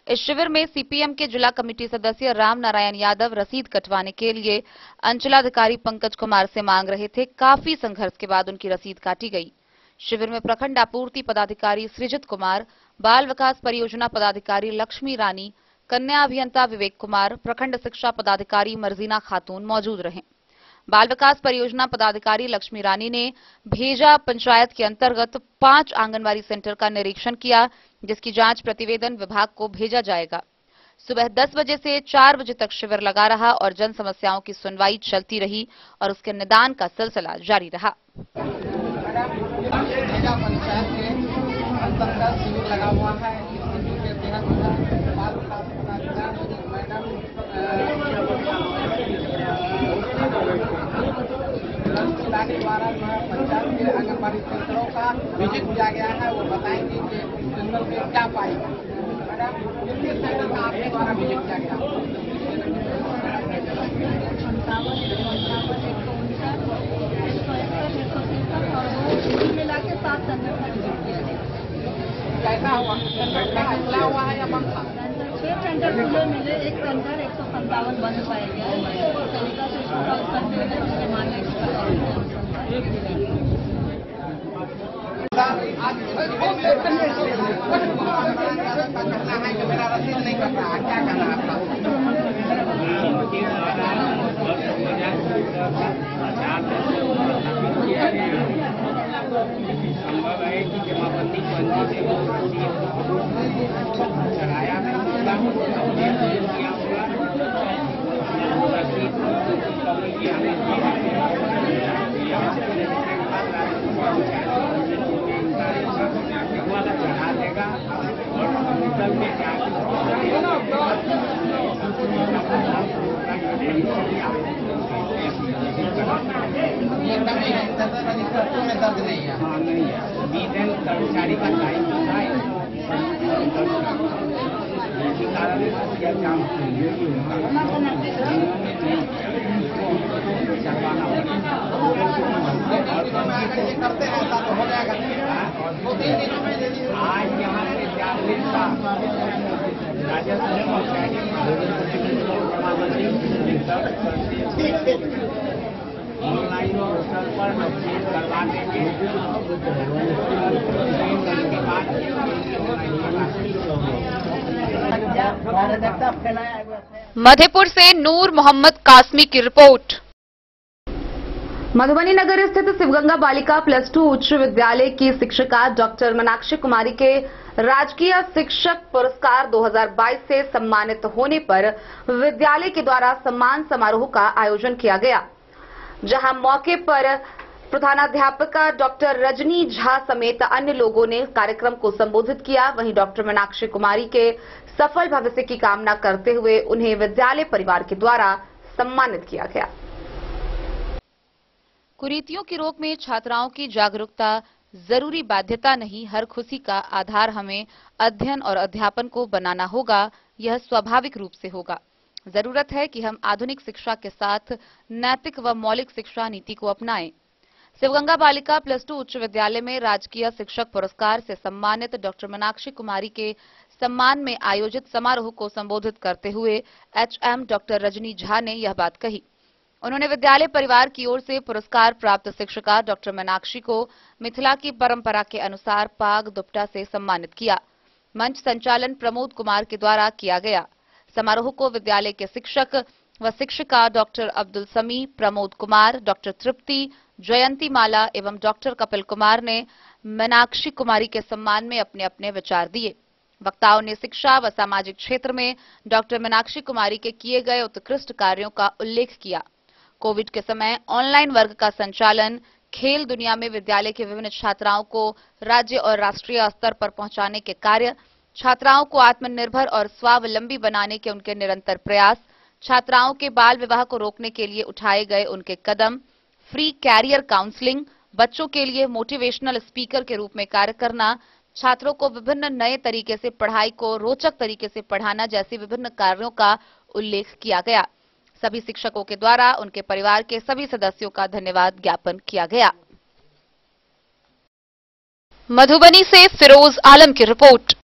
इस शिविर में सीपीएम के जिला कमेटी सदस्य राम नारायण यादव रसीद कटवाने के लिए अंचलाधिकारी पंकज कुमार से मांग रहे थे। काफी संघर्ष के बाद उनकी रसीद काटी गई। शिविर में प्रखंड आपूर्ति पदाधिकारी सृजित कुमार, बाल विकास परियोजना पदाधिकारी लक्ष्मी रानी, कन्या अभियंता विवेक कुमार, प्रखंड शिक्षा पदाधिकारी मर्जीना खातून मौजूद रहे। बाल विकास परियोजना पदाधिकारी लक्ष्मी रानी ने भेजा पंचायत के अंतर्गत 5 आंगनबाड़ी सेंटर का निरीक्षण किया, जिसकी जांच प्रतिवेदन विभाग को भेजा जाएगा। सुबह 10 बजे से 4 बजे तक शिविर लगा रहा और जन समस्याओं की सुनवाई चलती रही और उसके निदान का सिलसिला जारी रहा। लगा हुआ है के द्वारा जो है पंचायत के आंगनबाड़ी सेंटरों का विजिट किया गया है। वो बताएंगे कि सेंटर से क्या पाएगा। किस सेंटर का आपके द्वारा विजिट किया गया? मिला के 7 सेंटर कैसा हुआ? सेंटर खुला हुआ है या बंद था? 6 सेंटर खुले मिले, 1 सेंटर 157 बंद पाया गया। मेरा रसीद नहीं कर रहा, क्या करना है आपका? संभव है कि जमाबंदी चढ़ाया चढ़ा देगा में दर्द नहीं है। हाँ नहीं है, बीएन कर्मचारी का टाइम होता है, इसी कारण यह काम करते हैं तो हो जाएगा। 2-3 दिनों में आज यहाँ से जागरूकता ऑनलाइन और पोर्टल पर अपडेट करवा देंगे। मधेपुर से नूर मोहम्मद कासमी की रिपोर्ट। मधुबनी नगर स्थित शिवगंगा बालिका +2 उच्च विद्यालय की शिक्षिका डॉक्टर मीनाक्षी कुमारी के राजकीय शिक्षक पुरस्कार 2022 से सम्मानित होने पर विद्यालय के द्वारा सम्मान समारोह का आयोजन किया गया, जहां मौके पर प्रधानाध्यापिका डॉक्टर रजनी झा समेत अन्य लोगों ने कार्यक्रम को संबोधित किया। वहीं डॉक्टर मीनाक्षी कुमारी के सफल भविष्य की कामना करते हुए उन्हें विद्यालय परिवार के द्वारा सम्मानित किया गया। कुरीतियों की रोक में छात्राओं की जागरूकता जरूरी बाध्यता नहीं, हर खुशी का आधार हमें अध्ययन और अध्यापन को बनाना होगा। यह स्वाभाविक रूप से होगा। जरूरत है कि हम आधुनिक शिक्षा के साथ नैतिक व मौलिक शिक्षा नीति को अपनाएं। शिवगंगा बालिका +2 उच्च विद्यालय में राजकीय शिक्षक पुरस्कार से सम्मानित डॉक्टर मीनाक्षी कुमारी के सम्मान में आयोजित समारोह को संबोधित करते हुए HM डॉक्टर रजनी झा ने यह बात कही। उन्होंने विद्यालय परिवार की ओर से पुरस्कार प्राप्त शिक्षिका डॉक्टर मीनाक्षी को मिथिला की परंपरा के अनुसार पाग दुपट्टा से सम्मानित किया। मंच संचालन प्रमोद कुमार के द्वारा किया गया। समारोह को विद्यालय के शिक्षक व शिक्षिका डॉक्टर अब्दुल समी, प्रमोद कुमार, डॉक्टर तृप्ति, जयंती माला एवं डॉक्टर कपिल कुमार ने मीनाक्षी कुमारी के सम्मान में अपने अपने विचार दिए। वक्ताओं ने शिक्षा व सामाजिक क्षेत्र में डॉक्टर मीनाक्षी कुमारी के किए गए उत्कृष्ट कार्यों का उल्लेख किया। कोविड के समय ऑनलाइन वर्ग का संचालन, खेल दुनिया में विद्यालय के विभिन्न छात्राओं को राज्य और राष्ट्रीय स्तर पर पहुंचाने के कार्य, छात्राओं को आत्मनिर्भर और स्वावलंबी बनाने के उनके निरंतर प्रयास, छात्राओं के बाल विवाह को रोकने के लिए उठाए गए उनके कदम, फ्री कैरियर काउंसलिंग, बच्चों के लिए मोटिवेशनल स्पीकर के रूप में कार्य करना, छात्रों को विभिन्न नए तरीके से पढ़ाई को रोचक तरीके से पढ़ाना जैसी विभिन्न कार्यों का उल्लेख किया गया। सभी शिक्षकों के द्वारा उनके परिवार के सभी सदस्यों का धन्यवाद ज्ञापन किया गया। मधुबनी से फिरोज आलम की रिपोर्ट।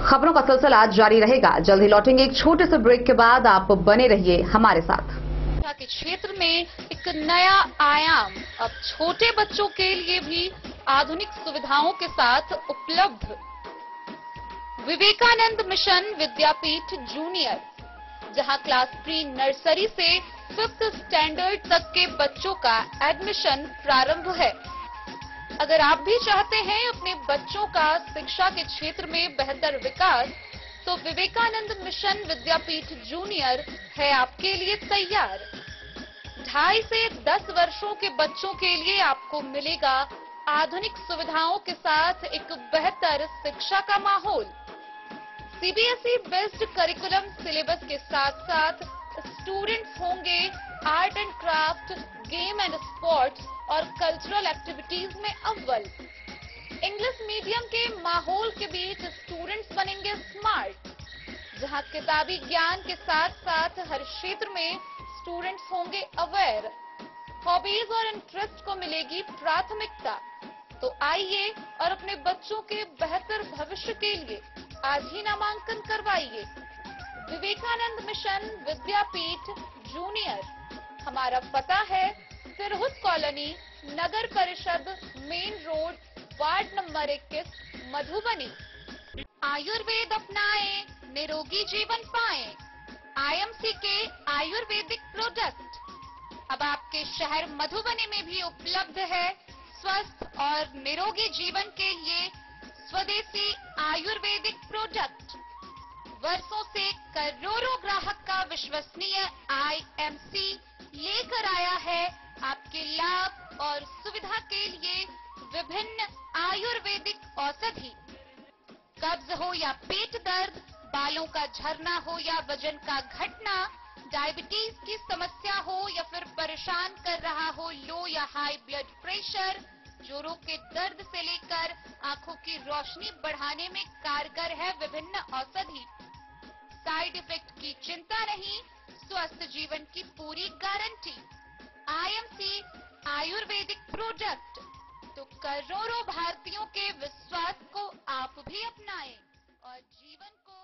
खबरों का सिलसिला जारी रहेगा। जल्द ही लौटेंगे एक छोटे से ब्रेक के बाद। आप बने रहिए हमारे साथ। शिक्षा के क्षेत्र में एक नया आयाम अब छोटे बच्चों के लिए भी आधुनिक सुविधाओं के साथ उपलब्ध। विवेकानंद मिशन विद्यापीठ जूनियर, जहां क्लास प्री नर्सरी से 5th स्टैंडर्ड तक के बच्चों का एडमिशन प्रारंभ है। अगर आप भी चाहते हैं अपने बच्चों का शिक्षा के क्षेत्र में बेहतर विकास, तो विवेकानंद मिशन विद्यापीठ जूनियर है आपके लिए तैयार। 2.5 से 10 वर्षों के बच्चों के लिए आपको मिलेगा आधुनिक सुविधाओं के साथ एक बेहतर शिक्षा का माहौल। सीबीएसई बेस्ड करिकुलम सिलेबस के साथ साथ स्टूडेंट्स होंगे art and craft, game and sports और कल्चरल एक्टिविटीज में अव्वल। इंग्लिश मीडियम के माहौल के बीच स्टूडेंट्स बनेंगे स्मार्ट, जहां किताबी ज्ञान के साथ साथ हर क्षेत्र में स्टूडेंट्स होंगे अवेयर। हॉबीज और इंटरेस्ट को मिलेगी प्राथमिकता। तो आइए और अपने बच्चों के बेहतर भविष्य के लिए आज ही नामांकन करवाइए। विवेकानंद मिशन विद्यापीठ जूनियर। हमारा पता है तिरहुत कॉलोनी, नगर परिषद, main road, ward number 21, Madhubani. Ayurveda अपनाएं, निरोगी जीवन पाएं। आईएमसी के आयुर्वेदिक प्रोडक्ट अब आपके शहर मधुबनी में भी उपलब्ध है। स्वस्थ और निरोगी जीवन के लिए स्वदेशी आयुर्वेदिक प्रोडक्ट। वर्षों से करोड़ों ग्राहक का विश्वसनीय आईएमसी लेकर आया है आपके लाभ और सुविधा के लिए विभिन्न आयुर्वेदिक औषधि। कब्ज हो या पेट दर्द, बालों का झरना हो या वजन का घटना, डायबिटीज की समस्या हो या फिर परेशान कर रहा हो लो या हाई ब्लड प्रेशर, जोड़ों के दर्द से लेकर आंखों की रोशनी बढ़ाने में कारगर है विभिन्न औषधि। साइड इफेक्ट की चिंता नहीं, स्वस्थ जीवन की पूरी गारंटी। IMC Ayurvedic product. तो करोड़ों भारतीयों के विश्वास को आप भी अपनाएं और जीवन को।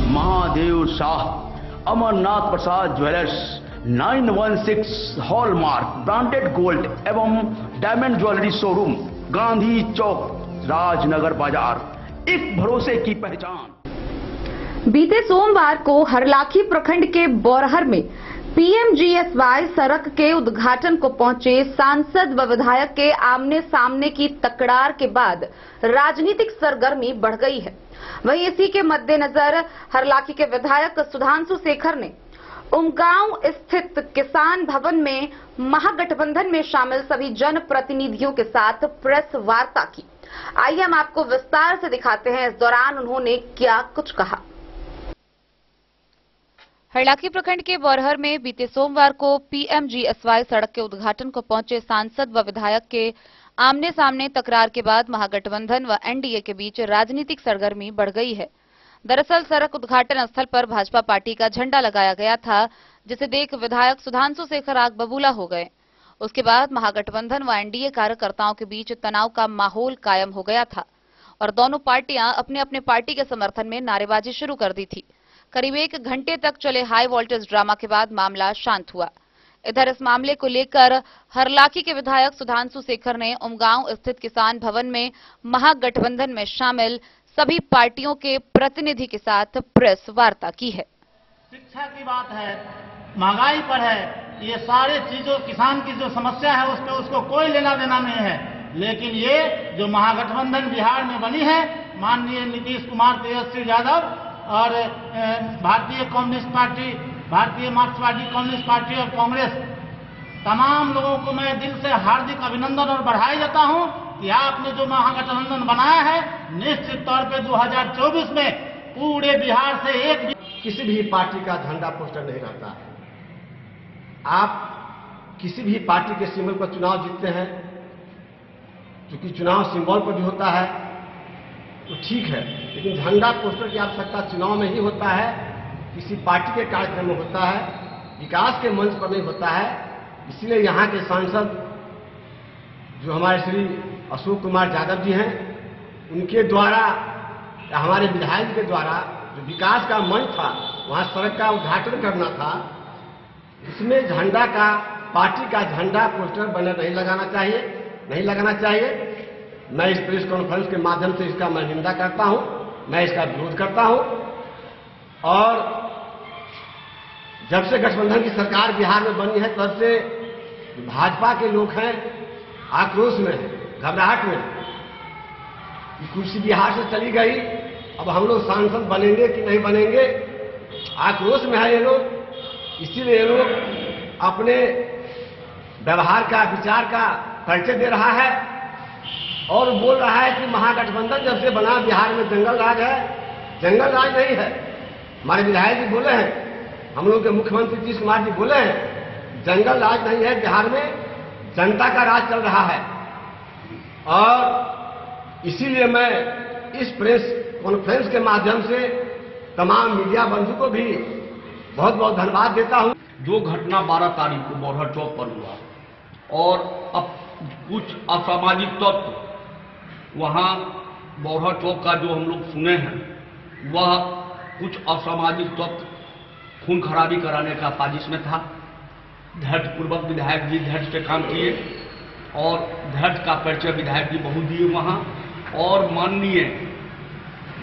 महादेव शाह, अमरनाथ प्रसाद ज्वेलर्स, 916 हॉलमार्क ब्रांडेड गोल्ड एवं डायमंड ज्वेलरी शोरूम, गांधी चौक, राजनगर बाजार, एक भरोसे की पहचान। बीते सोमवार को हरलाखी प्रखंड के बौरहर में पीएमजीएसवाई सड़क के उद्घाटन को पहुंचे सांसद व विधायक के आमने सामने की तकरार के बाद राजनीतिक सरगर्मी बढ़ गई है। वहीं इसी के मद्देनजर हरलाखी के विधायक सुधांशु शेखर ने उमगांव स्थित किसान भवन में महागठबंधन में शामिल सभी जनप्रतिनिधियों के साथ प्रेस वार्ता की। आइए हम आपको विस्तार से दिखाते हैं इस दौरान उन्होंने क्या कुछ कहा। हरलाखी प्रखंड के बौरहर में बीते सोमवार को पीएमजीएसवाई सड़क के उद्घाटन को पहुंचे सांसद व विधायक के आमने सामने तकरार के बाद महागठबंधन व एनडीए के बीच राजनीतिक सरगर्मी बढ़ गई है। दरअसल सड़क उद्घाटन स्थल पर भाजपा पार्टी का झंडा लगाया गया था, जिसे देख विधायक सुधांशु शेखर आग बबूला हो गए। उसके बाद महागठबंधन व एनडीए कार्यकर्ताओं के बीच तनाव का माहौल कायम हो गया था और दोनों पार्टियां अपने अपने पार्टी के समर्थन में नारेबाजी शुरू कर दी थी। करीब 1 घंटे तक चले हाई वोल्टेज ड्रामा के बाद मामला शांत हुआ। इधर इस मामले को लेकर हरलाखी के विधायक सुधांशु शेखर ने उमगांव स्थित किसान भवन में महागठबंधन में शामिल सभी पार्टियों के प्रतिनिधि के साथ प्रेस वार्ता की है। शिक्षा की बात है, महंगाई पर है, ये सारे चीजों किसान की जो समस्या है उस पर उसको कोई लेना देना नहीं है। लेकिन ये जो महागठबंधन बिहार में बनी है, माननीय नीतीश कुमार, तेजस्वी यादव और भारतीय कम्युनिस्ट पार्टी, भारतीय मार्क्सवादी कम्युनिस्ट पार्टी और कांग्रेस, तमाम लोगों को मैं दिल से हार्दिक अभिनंदन और बधाई देता हूं कि आपने जो महागठबंधन बनाया है, निश्चित तौर पे 2024 में पूरे बिहार से एक किसी भी पार्टी का झंडा पोस्टर नहीं रहता है। आप किसी भी पार्टी के सिंबल पर चुनाव जीतते हैं, क्योंकि चुनाव सिंबल पर भी होता है तो ठीक है, लेकिन झंडा पोस्टर की आवश्यकता चुनाव में ही होता है, किसी पार्टी के कार्यक्रम में होता है, विकास के मंच पर नहीं होता है। इसीलिए यहाँ के सांसद जो हमारे श्री अशोक कुमार यादव जी हैं, उनके द्वारा या हमारे विधायक के द्वारा जो विकास का मंच था, वहाँ सड़क का उद्घाटन करना था, इसमें झंडा का, पार्टी का झंडा पोस्टर बने नहीं लगाना चाहिए। मैं इस प्रेस कॉन्फ्रेंस के माध्यम से इसका मैं निंदा करता हूं, मैं इसका विरोध करता हूं। और जब से गठबंधन की सरकार बिहार में बनी है, तब से भाजपा के लोग हैं आक्रोश में, घबराहट में। कुर्सी बिहार से चली गई, अब हम लोग सांसद बनेंगे कि नहीं बनेंगे, आक्रोश में है ये लोग। इसीलिए ये लोग अपने व्यवहार का, विचार का परिचय दे रहा है और बोल रहा है कि महागठबंधन जब से बना बिहार में जंगल राज है। जंगल राज नहीं है। हमारे विधायक जी बोले हैं, हम लोग के मुख्यमंत्री नीतीश कुमार जी बोले हैं, जंगल राज नहीं है, बिहार में जनता का राज चल रहा है। और इसीलिए मैं इस प्रेस कॉन्फ्रेंस के माध्यम से तमाम मीडिया बंधु को भी बहुत बहुत धन्यवाद देता हूं। जो घटना 12 तारीख को बौरहर चौक पर हुआ और अब कुछ असामाजिक तत्व वहां बौरहर चौक का जो हम लोग सुने हैं, वह कुछ असामाजिक तत्व खून खराबी कराने का साजिश में था। धैर्यपूर्वक विधायक जी धैर्य से काम किए और धैर्य का परिचय विधायक जी बहुत दिए वहां। और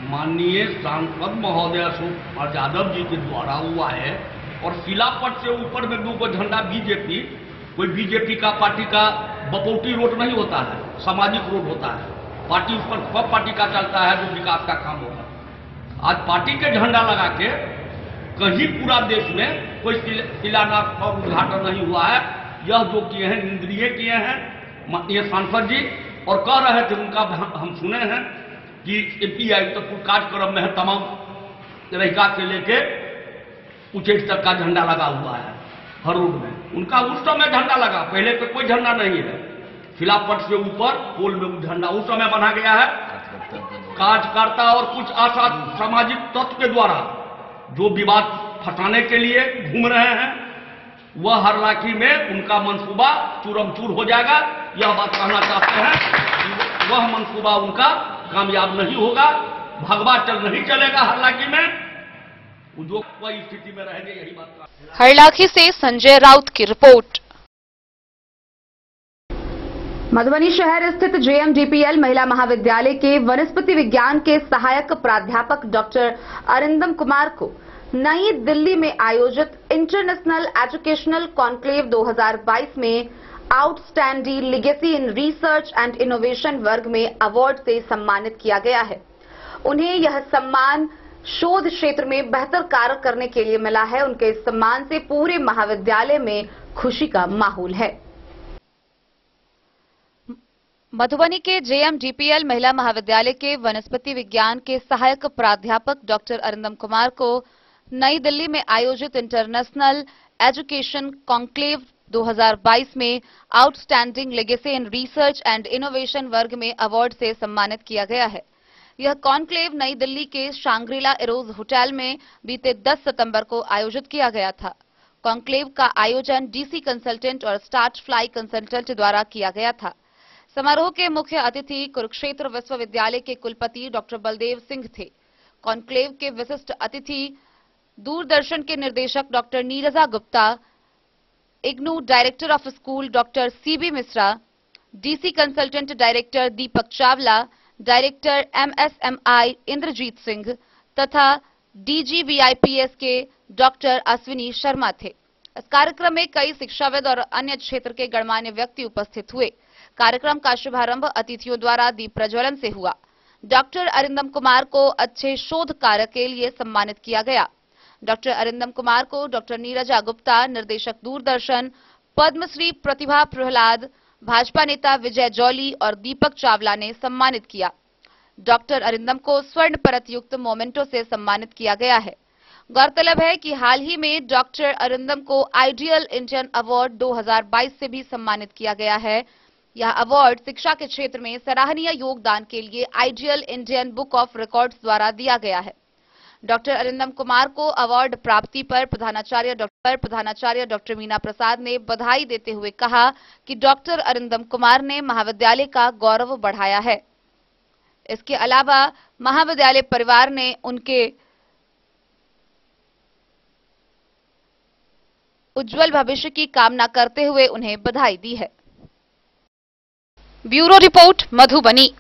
माननीय सांसद महोदय अशोक कुमार यादव जी के द्वारा हुआ है और शिलापट से ऊपर में 2 झंडा बीजेपी, कोई बीजेपी का पार्टी का बपौटी रोड नहीं होता है, सामाजिक रोड होता है। पार्टी उस पर सब पार्टी का चलता है जो विकास का काम होता है। आज पार्टी के झंडा लगा के कहीं पूरा देश में कोई शिलान्यास और उद्घाटन नहीं हुआ है। यह जो किए हैं निंदनीय किए हैं ये सांसद जी, और कह रहे थे उनका हम सुने हैं कि एमपी आयुक्त तो कार्यक्रम में है, तमाम रहिका से लेके उचेठ तक का झंडा लगा हुआ है हर रोड में। उनका उस समय झंडा लगा, पहले तो कोई झंडा नहीं है। शिलापट से ऊपर पोल में झंडा उस समय बना गया है। कार्यकर्ता और कुछ सामाजिक तत्व के द्वारा जो विवाद फंसाने के लिए घूम रहे हैं, वह हरलाखी में उनका मंसूबा चूरमचूर हो जाएगा। यह बात कहना चाहते हैं, वह मंसूबा उनका कामयाब नहीं होगा, भगवा नहीं चलेगा हरलाखी में, जो कोई स्थिति में रहेंगे। यही बात हरलाखी से संजय राउत की रिपोर्ट। मधुबनी शहर स्थित जेएमडीपीएल महिला महाविद्यालय के वनस्पति विज्ञान के सहायक प्राध्यापक डॉक्टर अरिंदम कुमार को नई दिल्ली में आयोजित इंटरनेशनल एजुकेशनल कॉन्क्लेव 2022 में outstanding legacy in research and innovation वर्ग में अवार्ड से सम्मानित किया गया है। उन्हें यह सम्मान शोध क्षेत्र में बेहतर कार्य करने के लिए मिला है। उनके इस सम्मान से पूरे महाविद्यालय में खुशी का माहौल है। मधुबनी के जेएमडीपीएल महिला महाविद्यालय के वनस्पति विज्ञान के सहायक प्राध्यापक डॉक्टर अरिंदम कुमार को नई दिल्ली में आयोजित इंटरनेशनल एजुकेशन कॉन्क्लेव 2022 में outstanding legacy in research and innovation वर्ग में अवार्ड से सम्मानित किया गया है। यह कॉन्क्लेव नई दिल्ली के शांग्रीला एरोज होटल में बीते 10 सितंबर को आयोजित किया गया था। कॉन्क्लेव का आयोजन डीसी कंसल्टेंट और स्टार्ट फ्लाई कंसल्टेंट द्वारा किया गया था। समारोह के मुख्य अतिथि कुरुक्षेत्र विश्वविद्यालय के कुलपति डॉक्टर बलदेव सिंह थे। कॉन्क्लेव के विशिष्ट अतिथि दूरदर्शन के निर्देशक doctor Neerja Gupta, IGNOU director of school doctor CB Mishra, DC consultant director Deepak Chawla, director MSMI Inderjit Singh तथा डीजीवीआईपीएस के डॉक्टर अश्विनी शर्मा थे। इस कार्यक्रम में कई शिक्षाविद और अन्य क्षेत्र के गणमान्य व्यक्ति उपस्थित हुए। कार्यक्रम का शुभारंभ अतिथियों द्वारा दीप प्रज्वलन से हुआ। डॉक्टर अरिंदम कुमार को अच्छे शोध कार्य के लिए सम्मानित किया गया। डॉक्टर अरिंदम कुमार को डॉक्टर नीरजा गुप्ता, निर्देशक दूरदर्शन, पद्मश्री प्रतिभा प्रहलाद, भाजपा नेता विजय जौली और दीपक चावला ने सम्मानित किया। डॉक्टर अरिंदम को स्वर्ण परत युक्त मोमेंटो से सम्मानित किया गया है। गौरतलब है कि हाल ही में डॉक्टर अरिंदम को आइडियल इंडियन अवार्ड 2022 से भी सम्मानित किया गया है। यह अवार्ड शिक्षा के क्षेत्र में सराहनीय योगदान के लिए ideal Indian book of records द्वारा दिया गया है। डॉक्टर अरिंदम कुमार को अवार्ड प्राप्ति पर प्रधानाचार्य डॉक्टर मीना प्रसाद ने बधाई देते हुए कहा कि डॉक्टर अरिंदम कुमार ने महाविद्यालय का गौरव बढ़ाया है। इसके अलावा महाविद्यालय परिवार ने उनके उज्जवल भविष्य की कामना करते हुए उन्हें बधाई दी है। Bureau report, Madhubani.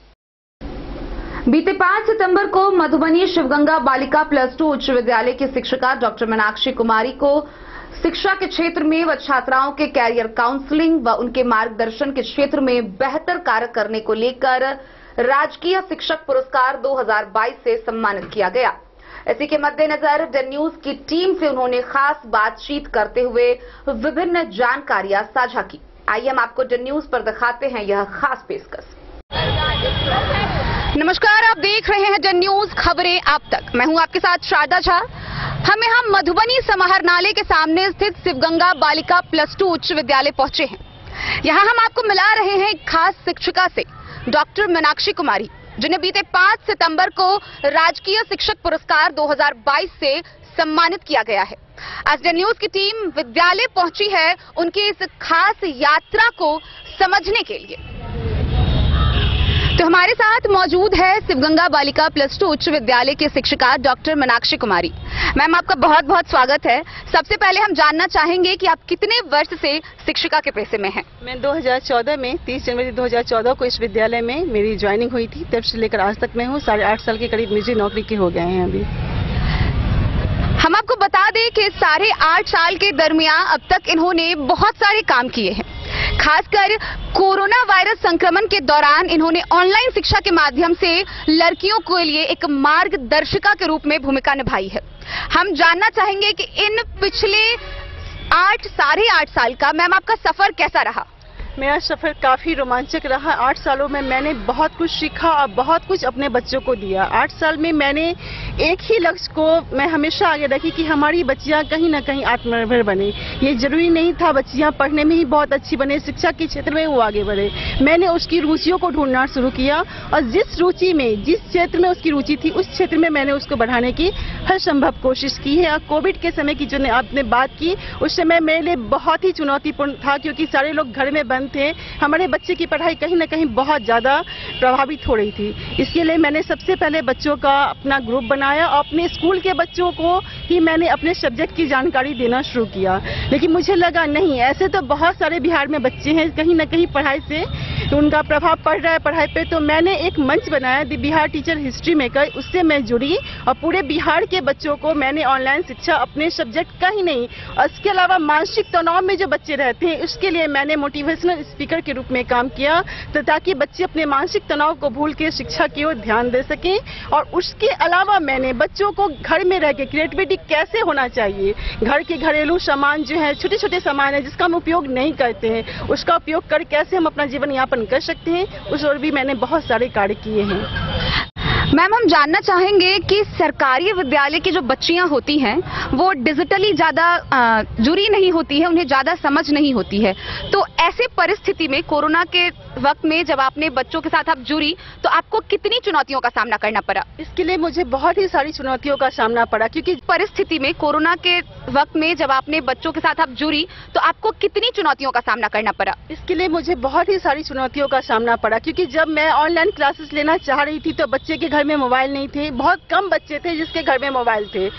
बीते 5 सितंबर को मधुबनी शिवगंगा बालिका प्लस 2 उच्च विद्यालय की शिक्षिका डॉक्टर मीनाक्षी कुमारी को शिक्षा के क्षेत्र में व छात्राओं के कैरियर काउंसलिंग व उनके मार्गदर्शन के क्षेत्र में बेहतर कार्य करने को लेकर राजकीय शिक्षक पुरस्कार 2022 से सम्मानित किया गया। इसी के मद्देनजर डन न्यूज की टीम से उन्होंने खास बातचीत करते हुए विभिन्न जानकारियां साझा की। आइए हम आपको डन न्यूज पर दिखाते हैं यह खास पेशकश। नमस्कार, आप देख रहे हैं डन न्यूज, खबरें आप तक। मैं हूं आपके साथ शारदा झा। हम यहां मधुबनी समाहरणालय के सामने स्थित शिवगंगा बालिका प्लस 2 उच्च विद्यालय पहुंचे हैं। यहां हम आपको मिला रहे हैं एक खास शिक्षिका से, डॉक्टर मीनाक्षी कुमारी, जिन्हें बीते 5 सितंबर को राजकीय शिक्षक पुरस्कार 2022 से सम्मानित किया गया है। आज डन न्यूज की टीम विद्यालय पहुंची है उनकी इस खास यात्रा को समझने के लिए। तो हमारे साथ मौजूद है शिवगंगा बालिका प्लस 2 उच्च विद्यालय की शिक्षिका डॉक्टर मीनाक्षी कुमारी। मैम, आपका बहुत बहुत स्वागत है। सबसे पहले हम जानना चाहेंगे कि आप कितने वर्ष से शिक्षिका के पेशे में हैं? मैं 2014 में 30 जनवरी 2014 को इस विद्यालय में मेरी ज्वाइनिंग हुई थी। तब से लेकर आज तक मैं हूँ। 8.5 साल के करीब मुझे नौकरी के हो गए हैं अभी। हम आपको बता दें कि 8.5 साल के दरमियान अब तक इन्होंने बहुत सारे काम किए हैं। खासकर कोरोना वायरस संक्रमण के दौरान इन्होंने ऑनलाइन शिक्षा के माध्यम से लड़कियों के लिए एक मार्गदर्शिका के रूप में भूमिका निभाई है। हम जानना चाहेंगे कि इन पिछले 8.5 साल का मैम आपका सफर कैसा रहा? मेरा सफर काफी रोमांचक रहा। 8 सालों में मैंने बहुत कुछ सीखा और बहुत कुछ अपने बच्चों को दिया। 8 साल में मैंने एक ही लक्ष्य को मैं हमेशा आगे रखी कि हमारी बच्चियां कहीं ना कहीं आत्मनिर्भर बने। ये जरूरी नहीं था बच्चियां पढ़ने में ही बहुत अच्छी बने, शिक्षा के क्षेत्र में वो आगे बढ़े। मैंने उसकी रुचियों को ढूंढना शुरू किया और जिस रुचि में, जिस क्षेत्र में उसकी रुचि थी, उस क्षेत्र में मैंने उसको बढ़ाने की हर संभव कोशिश की है। और कोविड के समय की जो आपने बात की, उस समय मेरे लिए बहुत ही चुनौतीपूर्ण था, क्योंकि सारे लोग घर में बंद थे। हमारे बच्चे की पढ़ाई कहीं ना कहीं बहुत ज्यादा प्रभावित हो रही थी। इसके लिए मैंने सबसे पहले बच्चों का अपना ग्रुप बनाया और अपने स्कूल के बच्चों को ही मैंने अपने सब्जेक्ट की जानकारी देना शुरू किया। लेकिन मुझे लगा नहीं, ऐसे तो बहुत सारे बिहार में बच्चे हैं, कहीं ना कहीं पढ़ाई से उनका प्रभाव पड़ रहा है पढ़ाई पे। तो मैंने एक मंच बनाया, the Bihar teacher history maker. उससे मैं जुड़ी और पूरे बिहार के बच्चों को मैंने ऑनलाइन शिक्षा अपने सब्जेक्ट का ही नहीं, और इसके अलावा मानसिक तनाव में जो बच्चे रहते हैं, उसके लिए मैंने मोटिवेशनल स्पीकर के रूप में काम किया, तो ताकि बच्चे अपने मानसिक तनाव को भूल के शिक्षा की ओर ध्यान दे सकें। और उसके अलावा मैंने बच्चों को घर में रह के क्रिएटिविटी कैसे होना चाहिए, घर के घरेलू सामान जो है, छोटे छोटे सामान है जिसका हम उपयोग नहीं करते हैं, उसका उपयोग कर कैसे हम अपना जीवन यापन कर सकते हैं, उस ओर भी मैंने बहुत सारे कार्य किए हैं। मैम, हम जानना चाहेंगे कि सरकारी विद्यालय की जो बच्चियां होती हैं वो डिजिटली ज्यादा जुड़ी नहीं होती है, उन्हें ज्यादा समझ नहीं होती है, तो ऐसे परिस्थिति में कोरोना के वक्त में जब आपने बच्चों के साथ आप जुड़ी तो आपको कितनी चुनौतियों का सामना करना पड़ा? इसके लिए मुझे बहुत ही सारी चुनौतियों का सामना पड़ा, क्योंकि परिस्थिति में कोरोना के वक्त में जब आपने बच्चों के साथ आप जुड़ी तो आपको कितनी चुनौतियों का सामना करना पड़ा? इसके लिए मुझे बहुत ही सारी चुनौतियों का सामना पड़ा, क्योंकि जब मैं ऑनलाइन क्लासेस लेना चाह रही थी तो बच्चे के घर में मोबाइल नहीं थे, बहुत कम बच्चे थे जिसके घर में मोबाइल थे।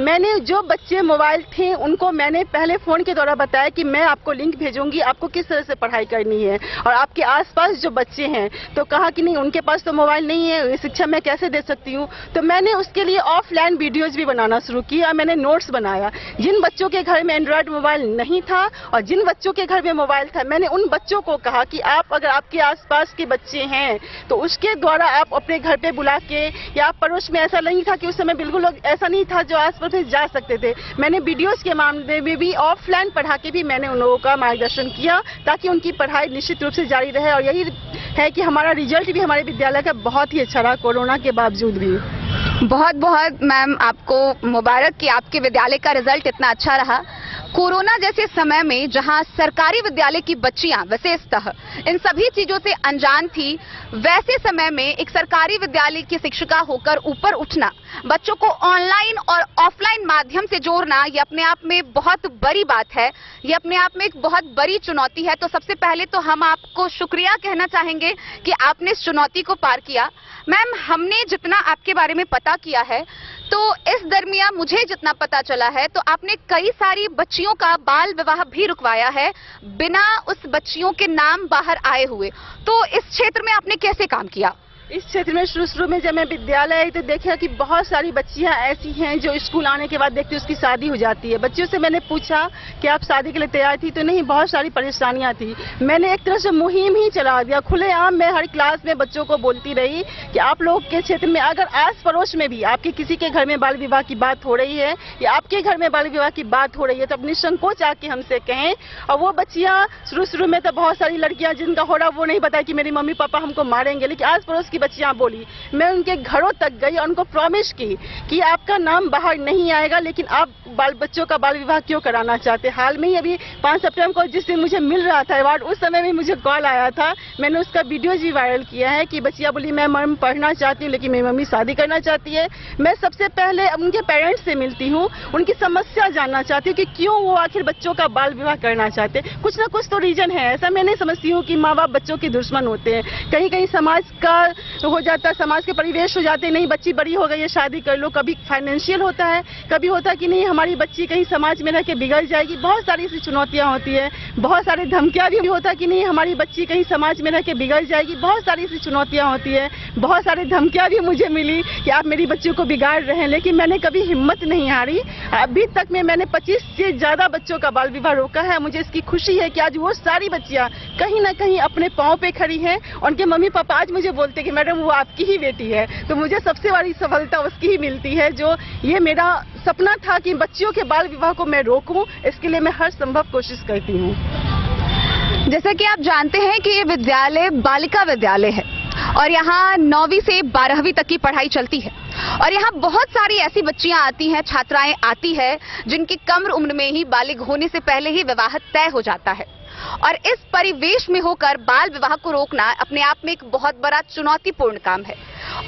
मैंने जो बच्चे मोबाइल थे उनको मैंने पहले फोन के द्वारा बताया कि मैं आपको लिंक भेजूंगी, आपको किस तरह से पढ़ाई करनी है, और आपके आसपास जो बच्चे हैं तो कहा कि नहीं उनके पास तो मोबाइल नहीं है, ये शिक्षा मैं कैसे दे सकती हूँ। तो मैंने उसके लिए ऑफलाइन वीडियोज भी बनाना शुरू किया, मैंने नोट्स बनाया। जिन बच्चों के घर में एंड्रॉयड मोबाइल नहीं था और जिन बच्चों के घर में मोबाइल था, मैंने उन बच्चों को कहा कि आप अगर आपके आसपास के बच्चे हैं तो उसके द्वारा आप अपने घर पे बुला के, या आप पड़ोस में, ऐसा नहीं था कि उस समय बिल्कुल ऐसा नहीं था जो आस पास जा सकते थे, मैंने वीडियोज के मामले में भी ऑफलाइन पढ़ा के भी मैंने उन लोगों का मार्गदर्शन किया ताकि उनकी पढ़ाई निश्चित रूप से जारी रहे। और यही है कि हमारा रिजल्ट भी हमारे विद्यालय का बहुत ही अच्छा रहा कोरोना के बावजूद भी। बहुत बहुत मैम आपको मुबारक कि आपके विद्यालय का रिजल्ट इतना अच्छा रहा। कोरोना जैसे समय में जहां सरकारी विद्यालय की बच्चियां विशेषतः इन सभी चीजों से अनजान थी, वैसे समय में एक सरकारी विद्यालय की शिक्षिका होकर ऊपर उठना, बच्चों को ऑनलाइन और ऑफलाइन माध्यम से जोड़ना, ये अपने आप में बहुत बड़ी बात है, ये अपने आप में एक बहुत बड़ी चुनौती है। तो सबसे पहले तो हम आपको शुक्रिया कहना चाहेंगे कि आपने इस चुनौती को पार किया। मैम, हमने जितना आपके बारे में पता किया है तो इस दरमियान मुझे जितना पता चला है तो आपने कई सारी बच्चियों का बाल विवाह भी रुकवाया है बिना उस बच्चियों के नाम बाहर आए हुए। तो इस क्षेत्र में आपने कैसे काम किया? इस क्षेत्र में शुरू में जब मैं विद्यालय आई तो देखा कि बहुत सारी बच्चियां ऐसी हैं जो स्कूल आने के बाद देखते उसकी शादी हो जाती है। बच्चियों से मैंने पूछा कि आप शादी के लिए तैयार थी? तो नहीं, बहुत सारी परेशानियां थी। मैंने एक तरह से मुहिम ही चला दिया, खुलेआम मैं हर क्लास में बच्चों को बोलती रही कि आप लोग के क्षेत्र में अगर आस पड़ोस में भी आपके किसी के घर में बाल विवाह की बात हो रही है या आपके घर में बाल विवाह की बात हो रही है तो अपनी संकोच आके हमसे कहें। और वो बच्चियां शुरू में तो बहुत सारी लड़कियां जिनका हो रहा वो नहीं बताया कि मेरी मम्मी पापा हमको मारेंगे, लेकिन आस पड़ोस की बच्चियां बोली। मैं उनके घरों तक गई और उनको प्रॉमिस की कि आपका नाम बाहर नहीं आएगा, लेकिन आप बच्चों का बाल विवाह क्यों कराना चाहते। हाल में ही अभी 5 सितंबर को जिस दिन मुझे मिल रहा था अवार्ड, उस समय भी मुझे कॉल आया था, मैंने उसका वीडियो भी वायरल किया है कि बच्चियां बोली मैं मैम पढ़ना चाहती हूँ लेकिन मेरी मम्मी शादी करना चाहती है। मैं सबसे पहले उनके पेरेंट्स से मिलती हूँ, उनकी समस्या जानना चाहती हूँ कि क्यों वो आखिर बच्चों का बाल विवाह करना चाहते। कुछ ना कुछ तो रीजन है, ऐसा मैं नहीं समझती हूँ कि माँ बाप बच्चों के दुश्मन होते हैं। कहीं कहीं समाज का हो जाता है, समाज के परिवेश हो जाते हैं, नहीं बच्ची बड़ी हो गई है शादी कर लो। कभी फाइनेंशियल होता है, कभी होता है कि नहीं हमारी बच्ची कहीं समाज में रह के बिगड़ जाएगी। बहुत सारी ऐसी चुनौतियां होती है, बहुत सारी धमकियां भी होता है कि नहीं हमारी बच्ची कहीं समाज में रह के बिगड़ जाएगी। बहुत सारी ऐसी चुनौतियां होती है, बहुत सारी धमकियां भी मुझे मिली कि आप मेरी बच्ची को बिगाड़ रहे हैं, लेकिन मैंने कभी हिम्मत नहीं हारी। अभी तक में मैंने 25 से ज्यादा बच्चों का बाल विवाह रोका है। मुझे इसकी खुशी है कि आज वो सारी बच्चियां कहीं ना कहीं अपने पांव पे खड़ी हैं। उनके मम्मी पापा आज मुझे बोलते हैं कि मैडम वो आपकी ही बेटी है। तो मुझे सबसे बड़ी सफलता उसकी ही मिलती है, जो ये मेरा सपना था कि बच्चियों के बाल विवाह को मैं रोकूं, इसके लिए मैं हर संभव कोशिश करती हूँ। जैसा कि आप जानते हैं कि ये विद्यालय बालिका विद्यालय है और यहाँ 9वीं से 12वीं तक की पढ़ाई चलती है और यहाँ बहुत सारी ऐसी बच्चियां आती हैं, छात्राएं आती है जिनकी कम उम्र में ही बालिग होने से पहले ही विवाह तय हो जाता है। और इस परिवेश में होकर बाल विवाह को रोकना अपने आप में एक बहुत बड़ा चुनौतीपूर्ण काम है।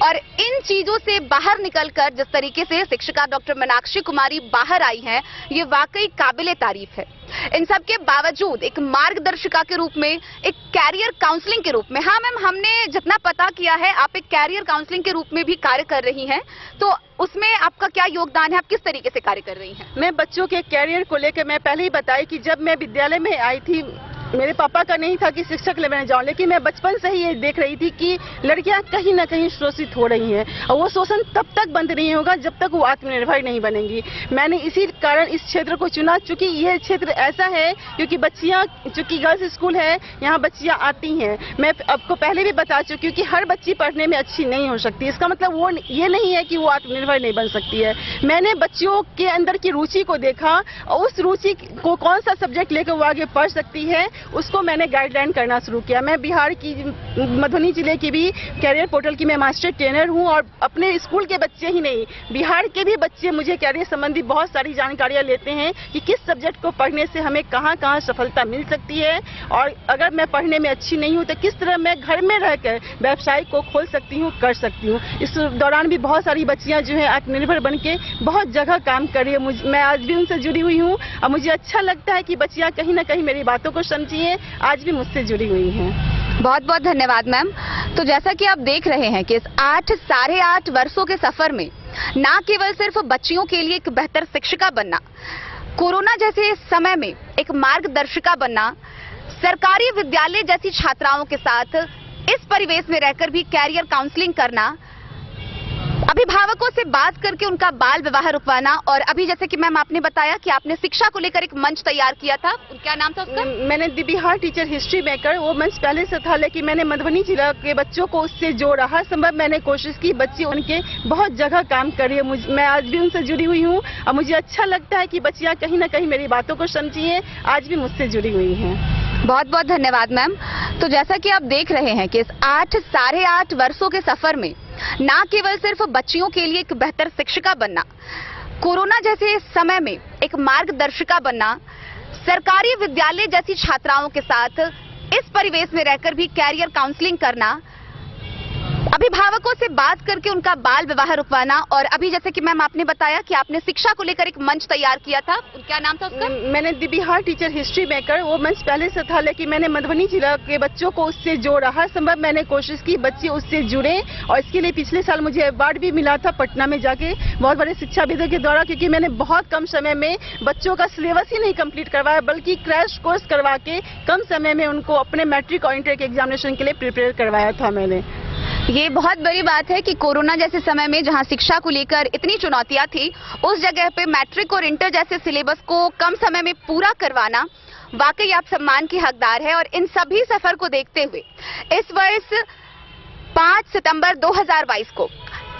और इन चीजों से बाहर निकलकर जिस तरीके से शिक्षिका डॉक्टर मीनाक्षी कुमारी बाहर आई हैं, ये वाकई काबिले तारीफ है। इन सब के बावजूद एक मार्गदर्शिका के रूप में, एक कैरियर काउंसलिंग के रूप में, हाँ मैम हमने जितना पता किया है आप एक कैरियर काउंसलिंग के रूप में भी कार्य कर रही हैं, तो उसमें आपका क्या योगदान है, आप किस तरीके से कार्य कर रही हैं? मैं बच्चों के कैरियर को लेकर मैं पहले ही बताई कि जब मैं विद्यालय में आई थी मेरे पापा का नहीं था कि शिक्षक लेने जाऊं, लेकिन मैं बचपन से ही ये देख रही थी कि लड़कियां कहीं ना कहीं शोषित हो रही हैं और वो शोषण तब तक बंद नहीं होगा जब तक वो आत्मनिर्भर नहीं बनेंगी। मैंने इसी कारण इस क्षेत्र को चुना, चूंकि ये क्षेत्र ऐसा है क्योंकि बच्चियां, चूंकि गर्ल्स स्कूल है, यहाँ बच्चियां आती हैं। मैं आपको पहले भी बता चुकी हूँ कि हर बच्ची पढ़ने में अच्छी नहीं हो सकती, इसका मतलब वो ये नहीं है कि वो आत्मनिर्भर नहीं बन सकती है। मैंने बच्चियों के अंदर की रुचि को देखा और उस रुचि को कौन सा सब्जेक्ट लेकर वो आगे पढ़ सकती है उसको मैंने गाइडलाइन करना शुरू किया। मैं बिहार की मधुबनी जिले की भी कैरियर पोर्टल की मैं मास्टर ट्रेनर हूँ और अपने स्कूल के बच्चे ही नहीं, बिहार के भी बच्चे मुझे कैरियर संबंधी बहुत सारी जानकारियाँ लेते हैं कि किस सब्जेक्ट को पढ़ने से हमें कहाँ कहाँ सफलता मिल सकती है, और अगर मैं पढ़ने में अच्छी नहीं हूँ तो किस तरह मैं घर में रहकर व्यवसाय को खोल सकती हूँ, कर सकती हूँ। इस दौरान भी बहुत सारी बच्चियाँ जो है आत्मनिर्भर बन के बहुत जगह काम कर रही है। मैं आज भी उनसे जुड़ी हुई हूँ और मुझे अच्छा लगता है कि बच्चियाँ कहीं ना कहीं मेरी बातों को समझी हैं, आज भी मुझसे जुड़ी हुई हैं। बहुत बहुत धन्यवाद मैम। तो जैसा कि आप देख रहे हैं कि इस 8 वर्षों के सफर में ना केवल सिर्फ बच्चियों के लिए एक बेहतर शिक्षिका बनना, कोरोना जैसे समय में एक मार्गदर्शिका बनना, सरकारी विद्यालय जैसी छात्राओं के साथ इस परिवेश में रहकर भी कैरियर काउंसलिंग करना, अभिभावकों से बात करके उनका बाल विवाह रुकवाना, और अभी जैसे कि मैम आपने बताया कि आपने शिक्षा को लेकर एक मंच तैयार किया था, क्या नाम था उसका? मैंने the Bihar teacher history maker, वो मंच पहले से था लेकिन मैंने मधुबनी जिला के बच्चों को उससे जोड़ा। हर संभव मैंने कोशिश की, बच्चे उनके बहुत जगह काम कर रही है। मैं आज भी उनसे जुड़ी हुई हूँ और मुझे अच्छा लगता है कि बच्चियाँ कहीं ना कहीं मेरी बातों को समझी हैं, आज भी मुझसे जुड़ी हुई हैं। बहुत बहुत धन्यवाद मैम। तो जैसा कि आप देख रहे हैं कि इस 8 वर्षों के सफर में ना केवल सिर्फ बच्चियों के लिए एक बेहतर शिक्षिका बनना, कोरोना जैसे समय में एक मार्गदर्शिका बनना, सरकारी विद्यालय जैसी छात्राओं के साथ इस परिवेश में रहकर भी कैरियर काउंसलिंग करना, अभिभावकों से बात करके उनका बाल विवाह रुकवाना, और अभी जैसे कि मैम आपने बताया कि आपने शिक्षा को लेकर एक मंच तैयार किया था, क्या नाम था उसका? मैंने the Bihar teacher history maker, वो मंच पहले से था लेकिन मैंने मधुबनी जिला के बच्चों को उससे जोड़ा। हर संभव मैंने कोशिश की बच्चे उससे जुड़े, और इसके लिए पिछले साल मुझे अवार्ड भी मिला था पटना में जाके बहुत बड़े शिक्षाविदों के द्वारा, क्योंकि मैंने बहुत कम समय में बच्चों का सिलेबस ही नहीं कंप्लीट करवाया बल्कि क्रैश कोर्स करवा के कम समय में उनको अपने मैट्रिक और इंटर के एग्जामिनेशन के लिए प्रिपेयर करवाया था मैंने। ये बहुत बड़ी बात है कि कोरोना जैसे समय में जहां शिक्षा को लेकर इतनी चुनौतियां थी, उस जगह पे मैट्रिक और इंटर जैसे सिलेबस को कम समय में पूरा करवाना वाकई आप सम्मान की हकदार है। और इन सभी सफर को देखते हुए इस वर्ष 5 सितंबर 2022 को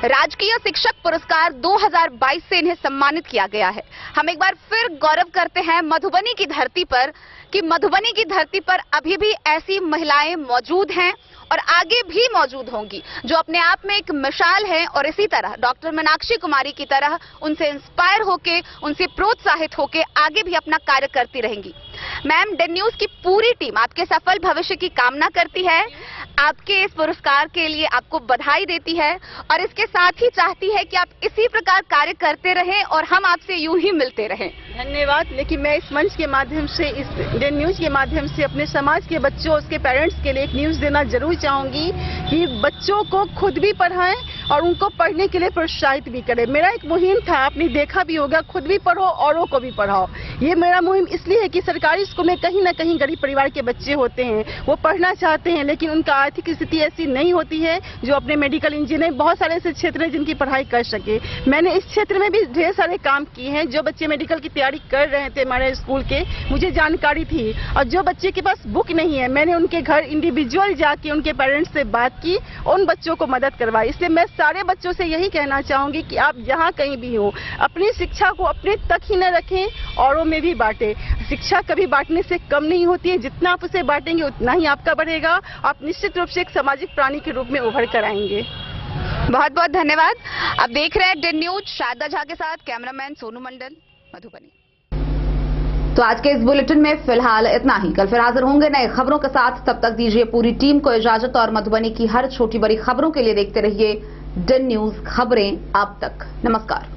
राजकीय शिक्षक पुरस्कार 2022 से इन्हें सम्मानित किया गया है। हम एक बार फिर गौरव करते हैं मधुबनी की धरती पर कि मधुबनी की धरती पर अभी भी ऐसी महिलाएं मौजूद हैं और आगे भी मौजूद होंगी जो अपने आप में एक मिसाल है, और इसी तरह डॉक्टर मीनाक्षी कुमारी की तरह उनसे इंस्पायर होके, उनसे प्रोत्साहित होके आगे भी अपना कार्य करती रहेंगी। मैम, डेन न्यूज की पूरी टीम आपके सफल भविष्य की कामना करती है, आपके इस पुरस्कार के लिए आपको बधाई देती है और इसके साथ ही चाहती है कि आप इसी प्रकार कार्य करते रहें और हम आपसे यूं ही मिलते रहें। धन्यवाद। लेकिन मैं इस मंच के माध्यम से, इस डेन न्यूज के माध्यम से अपने समाज के बच्चों, उसके पेरेंट्स के लिए एक न्यूज देना जरूर चाहूंगी कि बच्चों को खुद भी पढ़ाएं और उनको पढ़ने के लिए प्रोत्साहित भी करें। मेरा एक मुहिम था, आपने देखा भी होगा, खुद भी पढ़ो औरों को भी पढ़ाओ। ये मेरा मुहिम इसलिए है कि सरकारी स्कूल में कहीं ना कहीं गरीब परिवार के बच्चे होते हैं, वो पढ़ना चाहते हैं लेकिन उनका आर्थिक स्थिति ऐसी नहीं होती है जो अपने मेडिकल इंजीनियरिंग, बहुत सारे ऐसे क्षेत्र हैं जिनकी पढ़ाई कर सके। मैंने इस क्षेत्र में भी ढेर सारे काम किए हैं। जो बच्चे मेडिकल की तैयारी कर रहे थे हमारे स्कूल के, मुझे जानकारी थी, और जो बच्चे के पास बुक नहीं है, मैंने उनके घर इंडिविजुअल जाके उनके पेरेंट्स से बात की, उन बच्चों को मदद करवाई। इसलिए मैं सारे बच्चों से यही कहना चाहूंगी कि आप जहाँ कहीं भी हो, अपनी शिक्षा को अपने तक ही न रखें, औरों में भी बांटें। शिक्षा कभी बांटने से कम नहीं होती है, जितना आप उसे बांटेंगे उतना ही आपका बढ़ेगा। आप निश्चित रूप से एक सामाजिक प्राणी के रूप में उभर कर आएंगे। बहुत बहुत धन्यवाद। अब देख रहे हैं डेन न्यूज, शारदा झा के साथ कैमरामैन सोनू मंडल, मधुबनी। तो आज के इस बुलेटिन में फिलहाल इतना ही। कल फिर हाजिर होंगे नए खबरों के साथ। तब तक दीजिए पूरी टीम को इजाजत और मधुबनी की हर छोटी बड़ी खबरों के लिए देखते रहिए डेन न्यूज, खबरें आप तक। नमस्कार।